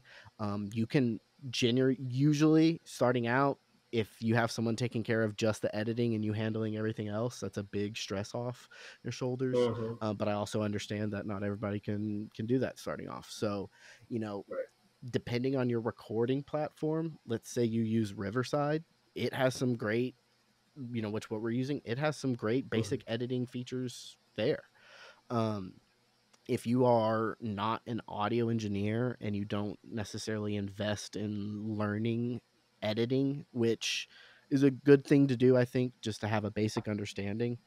You can usually starting out, if you have someone taking care of just the editing and you handling everything else, that's a big stress off your shoulders. Mm-hmm. But I also understand that not everybody can do that starting off. So, you know, Right. depending on your recording platform, let's say you use Riverside, it has some great, which what we're using, it has some great Mm-hmm. basic editing features there. Um, if you are not an audio engineer and you don't necessarily invest in learning editing, which is a good thing to do, I think, just to have a basic understanding.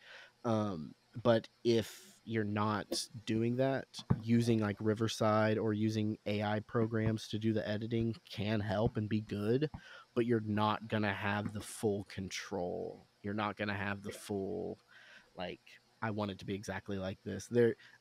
But if you're not doing that, using like Riverside or using AI programs to do the editing can help and be good, but you're not going to have the full control. You're not going to have the Yeah. full, like, I want it to be exactly like this.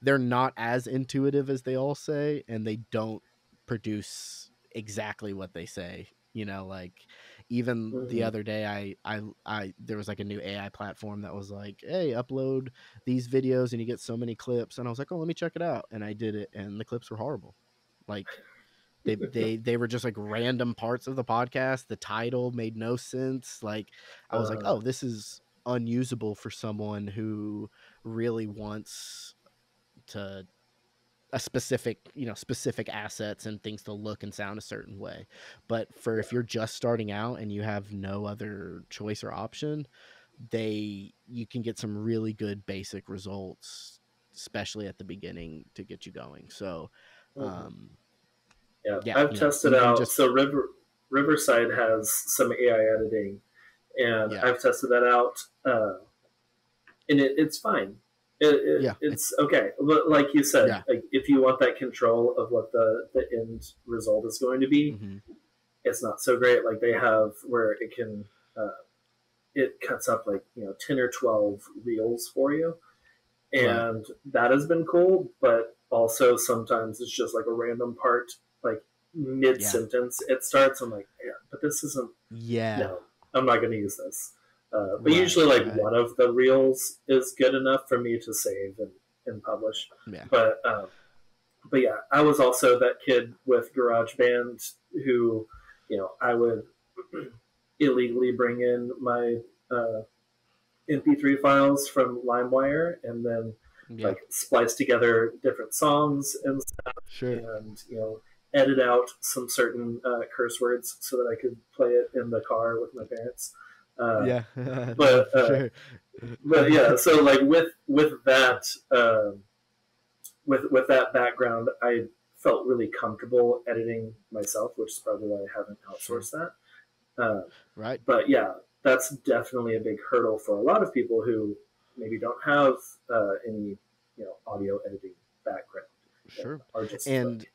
They're not as intuitive as they all say, and they don't produce exactly what they say. Like, even the Mm-hmm. other day, I there was like a new AI platform that was like, hey, upload these videos and you get so many clips, and I was like, oh, let me check it out, and I did it, and the clips were horrible. Like, they were just like random parts of the podcast. The title made no sense. Like, I was like, Uh, oh, this is unusable for someone who really wants to a specific, specific assets and things to look and sound a certain way. But for yeah. if you're just starting out and you have no other choice or option, you can get some really good basic results, especially at the beginning, to get you going. So Mm-hmm. um Yeah, yeah, I've tested even out. just, So Riverside has some AI editing, and yeah, I've tested that out, and it's fine. yeah, It's okay. But like you said, yeah. like if you want that control of what the end result is going to be, Hmm. it's not so great. Like they have where uh, it cuts up like 10 or 12 reels for you, Right. and that has been cool. But also sometimes it's just like a random part, like mid Yeah. sentence it starts. I'm like, yeah, but this isn't. Yeah. No, I'm not going to use this. But Right. usually, like Right. one of the reels is good enough for me to save and publish. Yeah. But but yeah, I was also that kid with GarageBand who, I would illegally bring in my uh, MP3 files from LimeWire and then Yeah. like splice together different songs Sure. and edit out some certain curse words so that I could play it in the car with my parents. Uh, Yeah, no, but for sure. but yeah, so like with that with that background, I felt really comfortable editing myself, which is probably why I haven't Sure. outsourced that. Uh, Right. but yeah, that's definitely a big hurdle for a lot of people who maybe don't have any audio editing background and Sure. are just And like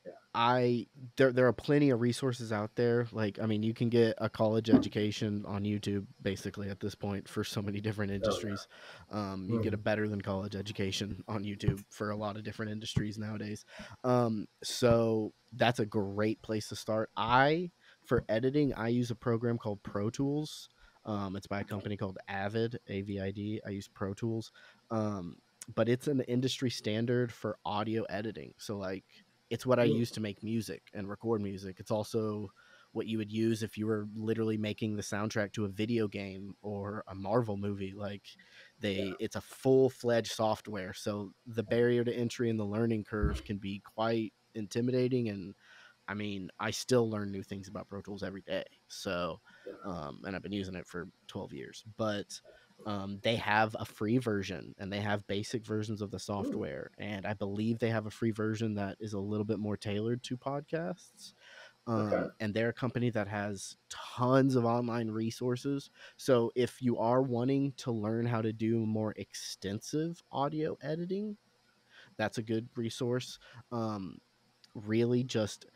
yeah. I there are plenty of resources out there. Like, I mean, you can get a college education on YouTube basically at this point for so many different Oh industries. yeah. You get a Mm-hmm. better than college education on YouTube for a lot of different industries nowadays. So that's a great place to start. For editing, I use a program called Pro Tools. It's by a company called Avid, AVID. I use Pro Tools. Um, but it's an industry standard for audio editing. So like it's what I Mm, use to make music and record music. It's also what you would use if you were literally making the soundtrack to a video game or a Marvel movie. Like yeah. it's a full-fledged software. So the barrier to entry and the learning curve can be quite intimidating. And I mean, I still learn new things about Pro Tools every day. So, Yeah. and I've been using it for 12 years, but they have a free version and they have basic versions of the Mm, software. And I believe they have a free version that is a little bit more tailored to podcasts. okay. And they're a company that has tons of online resources. So if you are wanting to learn how to do more extensive audio editing, that's a good resource. Really just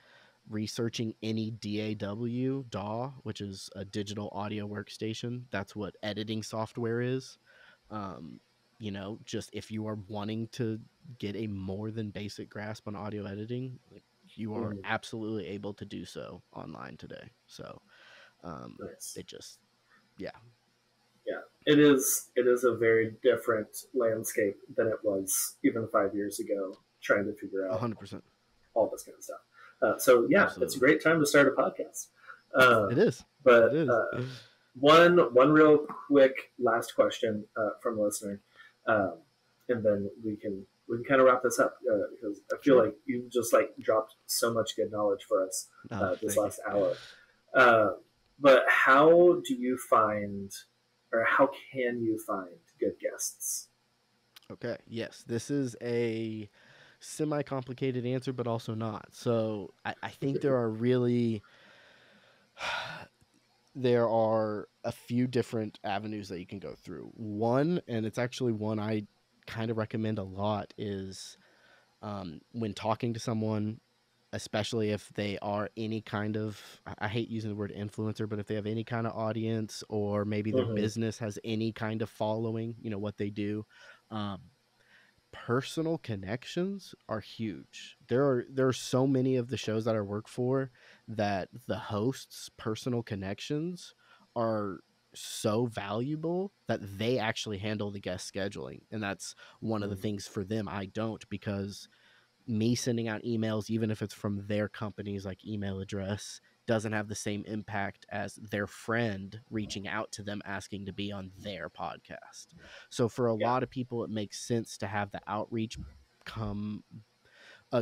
researching any DAW, which is a digital audio workstation. That's what editing software is. Um, just if you are wanting to get a more than basic grasp on audio editing, like you are Mm, absolutely able to do so online today. So um, nice. it just, yeah, Yeah, it is a very different landscape than it was even 5 years ago. Trying to figure out 100%. all this kind of stuff. So yeah, it's a Absolutely. great time to start a podcast. It Um, is. It but is. one real quick last question from a listener, um, and then we can kind of wrap this up because I feel Sure. like you just like dropped so much good knowledge for us Oh, this thank you. last hour. Uh, but how do you find, or how can you find good guests? Okay. Yes, this is a semi complicated answer, but also not. So I think there are really there are a few different avenues that you can go through. One, and it's actually one I kind of recommend a lot, is when talking to someone, especially if they are any kind of, I hate using the word influencer, but if they have any kind of audience or maybe their Mm-hmm. business has any kind of following, what they do. Um, Personal connections are huge. There are so many of the shows that I work for that the hosts' personal connections are so valuable that they actually handle the guest scheduling. And that's one of the things for them I don't, because me sending out emails, even if it's from their company's like email address, doesn't have the same impact as their friend reaching out to them asking to be on their podcast. So for a Yeah. lot of people, it makes sense to have the outreach come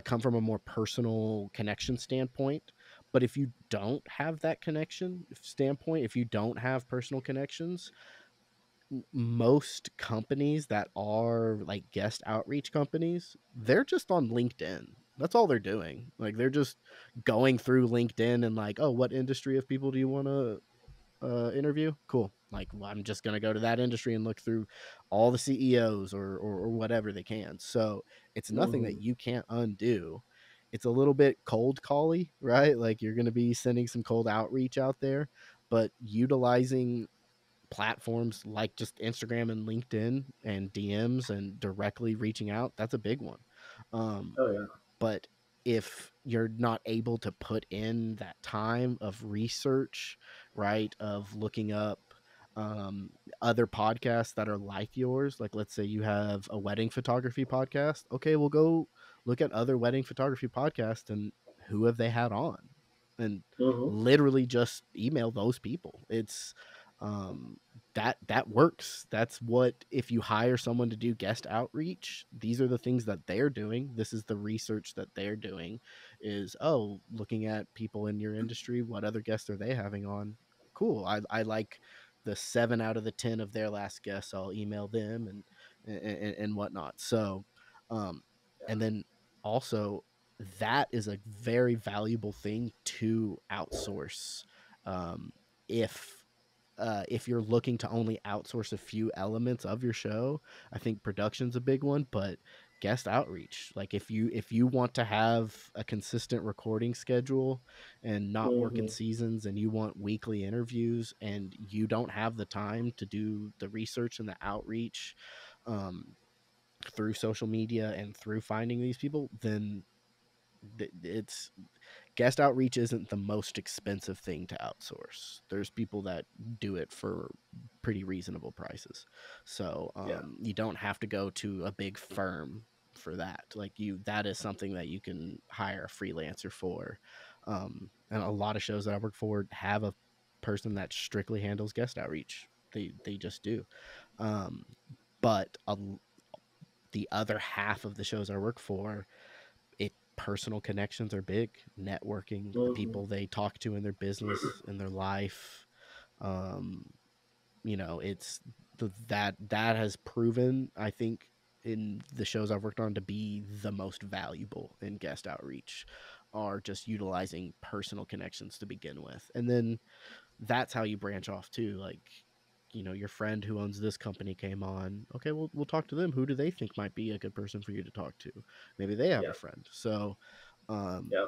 come from a more personal connection standpoint. But if you don't have that connection standpoint, if you don't have personal connections, most companies that are like guest outreach companies, they're just on LinkedIn. That's all they're doing. Like they're just going through LinkedIn and like, oh, what industry of people do you want to interview? Cool. Like, well, I'm just gonna go to that industry and look through all the CEOs or whatever they can. So it's nothing Mm-hmm. that you can't undo. It's a little bit cold cally, right? Like you're gonna be sending some cold outreach out there, but utilizing platforms like just Instagram and LinkedIn and DMs and directly reaching out, that's a big one. Um, Oh yeah. but if you're not able to put in that time of research, right, of looking up um, other podcasts that are like yours, like let's say you have a wedding photography podcast, okay, we'll go look at other wedding photography podcasts and who have they had on, and Mm-hmm. literally just email those people. It's um that works. That's what, if you hire someone to do guest outreach, these are the things that they're doing. This is the research that they're doing. is, looking at people in your industry, what other guests are they having on? Cool. I like the 7 out of the 10 of their last guests. I'll email them and whatnot. So, um, and then also that is a very valuable thing to outsource. Um, if if you're looking to only outsource a few elements of your show, I think production's a big one, but guest outreach. Like if you want to have a consistent recording schedule and not work in Mm-hmm. seasons, and you want weekly interviews and you don't have the time to do the research and the outreach um, through social media and through finding these people, then it's guest outreach isn't the most expensive thing to outsource. There's people that do it for pretty reasonable prices. So Yeah. you don't have to go to a big firm for that. Like that is something that you can hire a freelancer for. And a lot of shows that I work for have a person that strictly handles guest outreach. They just do. Um, but the other half of the shows I work for, personal connections are big. Networking, the Mm-hmm. people they talk to in their business, in their life. Um, it's that has proven, I think, in the shows I've worked on, to be the most valuable in guest outreach, are just utilizing personal connections to begin with. And then that's how you branch off too. Like, your friend who owns this company came on. Okay, we'll talk to them. Who do they think might be a good person for you to talk to? Maybe they have Yeah. a friend. So um, Yeah.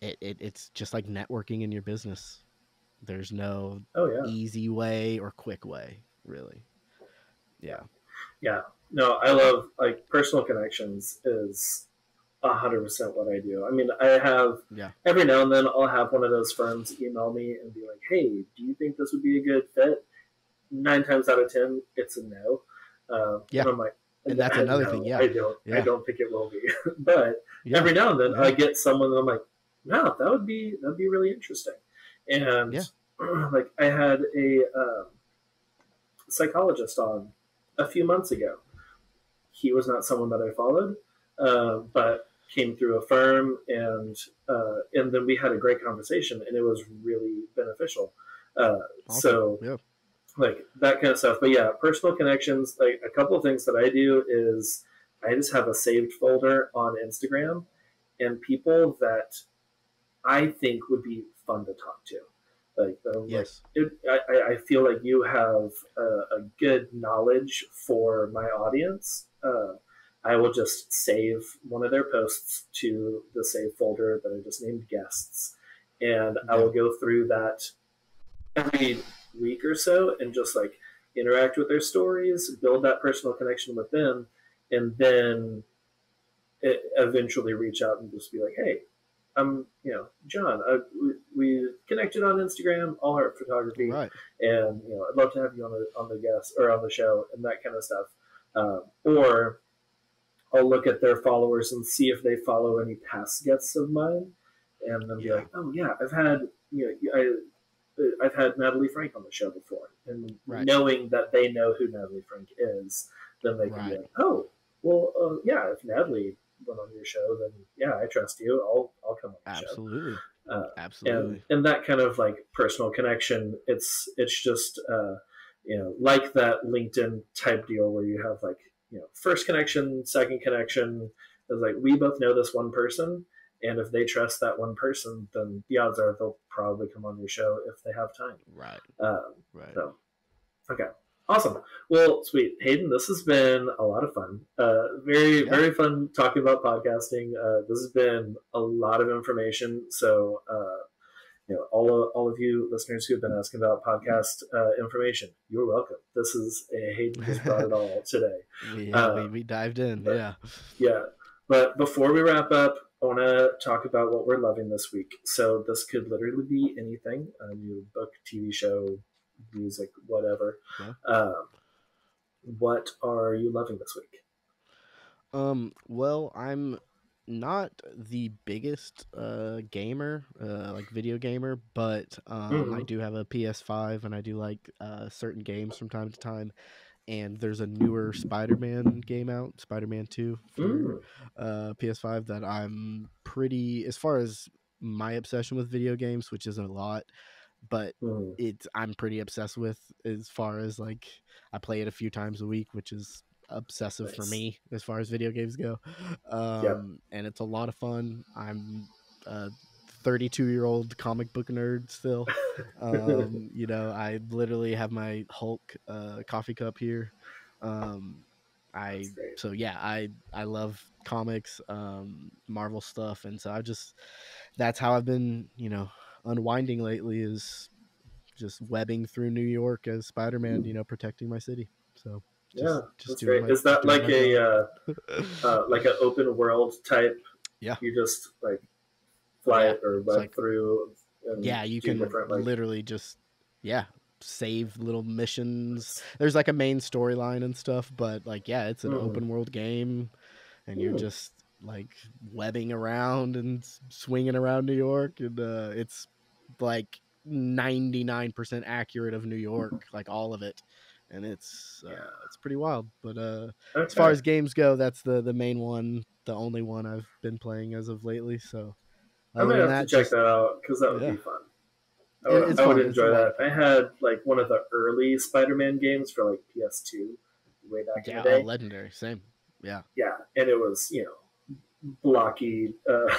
it's just like networking in your business. There's no Oh yeah. easy way or quick way, really. Yeah. Yeah. Yeah. No, I love, like, personal connections is 100% what I do. I mean, I have Yeah. every now and then I'll have one of those firms email me and be like, "Hey, do you think this would be a good fit?" 9 times out of 10, it's a no, Yeah. and I'm like, And that's another thing. "No, Yeah. I Yeah. don't think it will be." But Yeah. every now and then I Yeah. get someone that I'm like, "No, that'd be really interesting," and Yeah. like I had a psychologist on a few months ago. He was not someone that I followed, but came through a firm, and then we had a great conversation, and it was really beneficial. Awesome. So Yeah. like that kind of stuff. But yeah, personal connections. Like a couple of things that I do is I just have a saved folder on Instagram, and people that I think would be fun to talk to. Like Yes. I feel like you have a good knowledge for my audience. I will just save one of their posts to the save folder that I just named guests, and I Yeah. will go through that every week or so and just like interact with their stories, build that personal connection with them, and then eventually reach out and just be like, hey, John. We connected on Instagram, All Art Photography, Right. and I'd love to have you on the guest or on the show and that kind of stuff. Or I'll look at their followers and see if they follow any past guests of mine, and then be Yeah. like, oh yeah, I've had Natalie Frank on the show before, and Right. knowing that they know who Natalie Frank is, then they can be Right. like, oh, well, yeah, if Natalie went on your show, then yeah, I trust you. I'll come on the show. Absolutely. And Absolutely. that kind of like personal connection, it's just like that LinkedIn type deal where you have like first connection, second connection. It's like we both know this one person, and if they trust that one person, then the odds are they'll probably come on your show if they have time. Right. Um, Right. so okay. Awesome. Well, sweet. Hayden, this has been a lot of fun. Very, Yeah. very fun talking about podcasting. This has been a lot of information. So, all of you listeners who've been asking about podcast information, you're welcome. This is Hayden just brought it all today. we dived in. But Yeah. yeah, but before we wrap up, I want to talk about what we're loving this week. So this could literally be anything: a new book, TV show, music, whatever. Yeah. What are you loving this week? Well, I'm not the biggest gamer, like video gamer, but I Mm-hmm. do have a PS5 and I do like certain games from time to time. and there's a newer Spider-Man game out, Spider-Man 2 for Mm. PS5 that I'm pretty, as far as my obsession with video games, which isn't a lot, but Mm. I'm pretty obsessed with, as far as like I play it a few times a week, which is obsessive for Nice. me as far as video games go. Yep. And it's a lot of fun. I'm a 32-year-old comic book nerd still. You know, I literally have my Hulk coffee cup here. Um, That's I great. so yeah, I love comics, Marvel stuff, and so I just, that's how I've been, you know, unwinding lately, is just webbing through New York as Spider-Man, you know, protecting my city. So Yeah, just that's doing great. my Is that doing my job. like an open world type? Yeah. You just like fly Yeah. it or It's web like, through and yeah, you do can different like. literally just, yeah, save little missions. Nice. There's like a main storyline and stuff, but like, yeah, it's an Mm. open world game, and you're Mm. just like webbing around and swinging around New York, and it's like 99% accurate of New York, like all of it, and Yeah. it's pretty wild. But as far Okay. as games go, that's the main one, the only one I've been playing as of lately. So I other might than have to that, check just, that out because that would yeah, be fun. it's I would fun. It's a enjoy lot that. of I fun. had like one of the early Spider-Man games for like PS2 way back in the Yeah. Oh, day. legendary. Same. Yeah. Yeah, and it was blocky Yeah.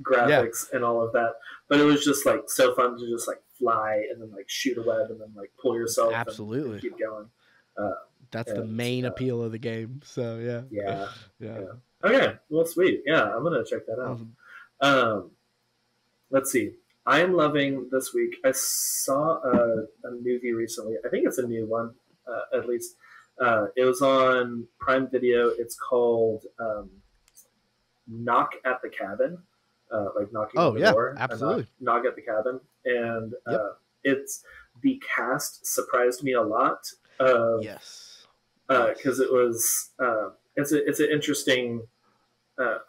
graphics and all of that, but it was just like so fun to just like fly and then like shoot a web and then like pull yourself and Absolutely. keep going. Uh, That's the and main appeal of the game. So yeah. yeah, Yeah. yeah. Okay, well, sweet. Yeah, I'm gonna check that out. Awesome. Um, let's see. I am loving this week. I saw a movie recently. I think it's a new one, at least. It was on Prime Video. It's called Knock at the Cabin, like knocking on Oh the yeah. door. A knock, Absolutely. knock at the cabin, and Yep. it's the cast surprised me a lot of Yes. because Yes. it was it's an interesting uh,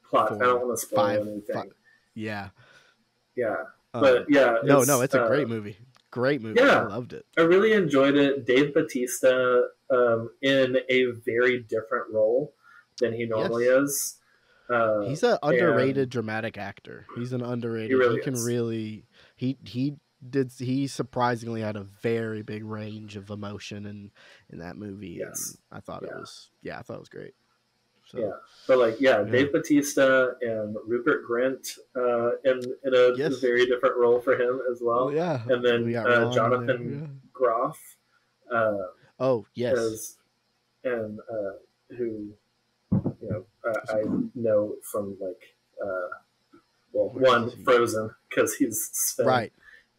plot. I don't Four, want to spoil five, five. anything. Yeah. Yeah, but yeah, No, it's a great movie. Great movie. I yeah, loved it. I really enjoyed it. Dave Bautista in a very different role than he normally Yes. is, He's an and underrated dramatic actor. He's an he underrated. He really can is. really, he surprisingly had a very big range of emotion in that movie, and Yes, yeah, I thought it was great. yeah. So But like, yeah, yeah. Dave Bautista and Rupert Grint in a Yes. very different role for him as Well, well, yeah. and We then got Ron in there. Jonathan Yeah. Groff uh, Oh yes. as and who I know from like well, Where one is he? Frozen because he's Sven Right.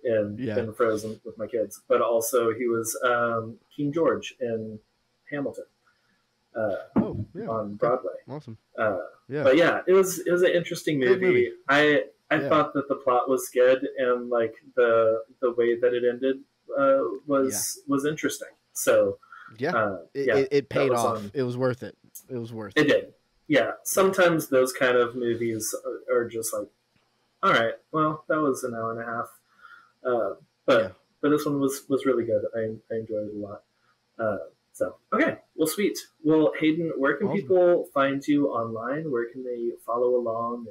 in Yeah. Frozen with my kids, but also he was King George in Hamilton Oh yeah. on Okay. Broadway. Awesome. Uh, Yeah. but yeah, it was an interesting Great movie. movie. I Yeah. thought that the plot was good and like the way that it ended Yeah. was interesting. So Yeah. yeah, It that paid was off. on. It was worth it. It was worth It it. did. Yeah, Yeah. sometimes those kind of movies are just like, all right, well, that was an hour and a half. Uh, Yeah. but this one was really good. I enjoyed it a lot. Uh, so okay, well, sweet. Well, Hayden, where can Awesome. people find you online? Where can they follow along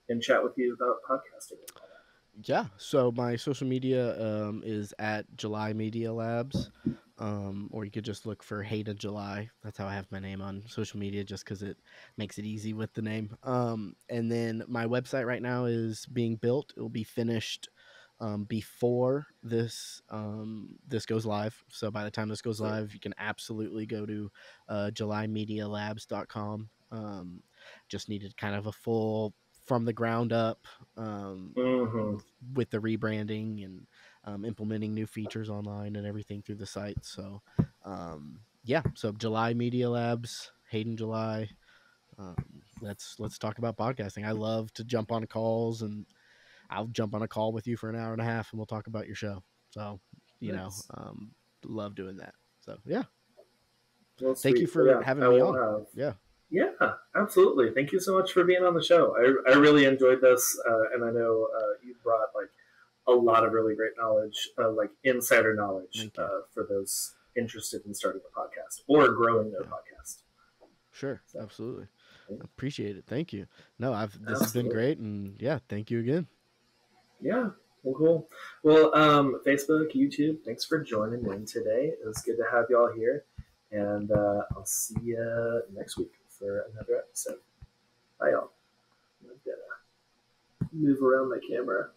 and chat with you about podcasting and all that? Yeah. So my social media is at July Media Labs. Or you could just look for Hayden July. That's how I have my name on social media, just because it makes it easy with the name. And then my website right now is being built. It will be finished before this goes live. So by the time this goes Sweet. live, you can absolutely go to julymedialabs.com. Just needed kind of a full from the ground up um, Mm-hmm. with the rebranding and implementing new features online and everything through the site. So, yeah. So July Media Labs, Hayden July. Let's talk about podcasting. I love to jump on calls, and I'll jump on a call with you for an hour and a half, and we'll talk about your show. So, Nice. love doing that. So, yeah. Well, Thank you sweet. Well, for yeah, having I me will on. have. Yeah. Yeah, absolutely. Thank you so much for being on the show. I really enjoyed this, and I know you brought like a lot of really great knowledge, like insider knowledge, Thank you. for those interested in starting a podcast or growing their Yeah. podcast. Sure, So, absolutely. yeah, I appreciate it. Thank you. No, this has been absolutely. great, and yeah, thank you again. Yeah. Well, cool. Well, Facebook, YouTube, thanks for joining in today. It was good to have y'all here. And I'll see you next week for another episode. Bye, y'all. I'm going to move around my camera.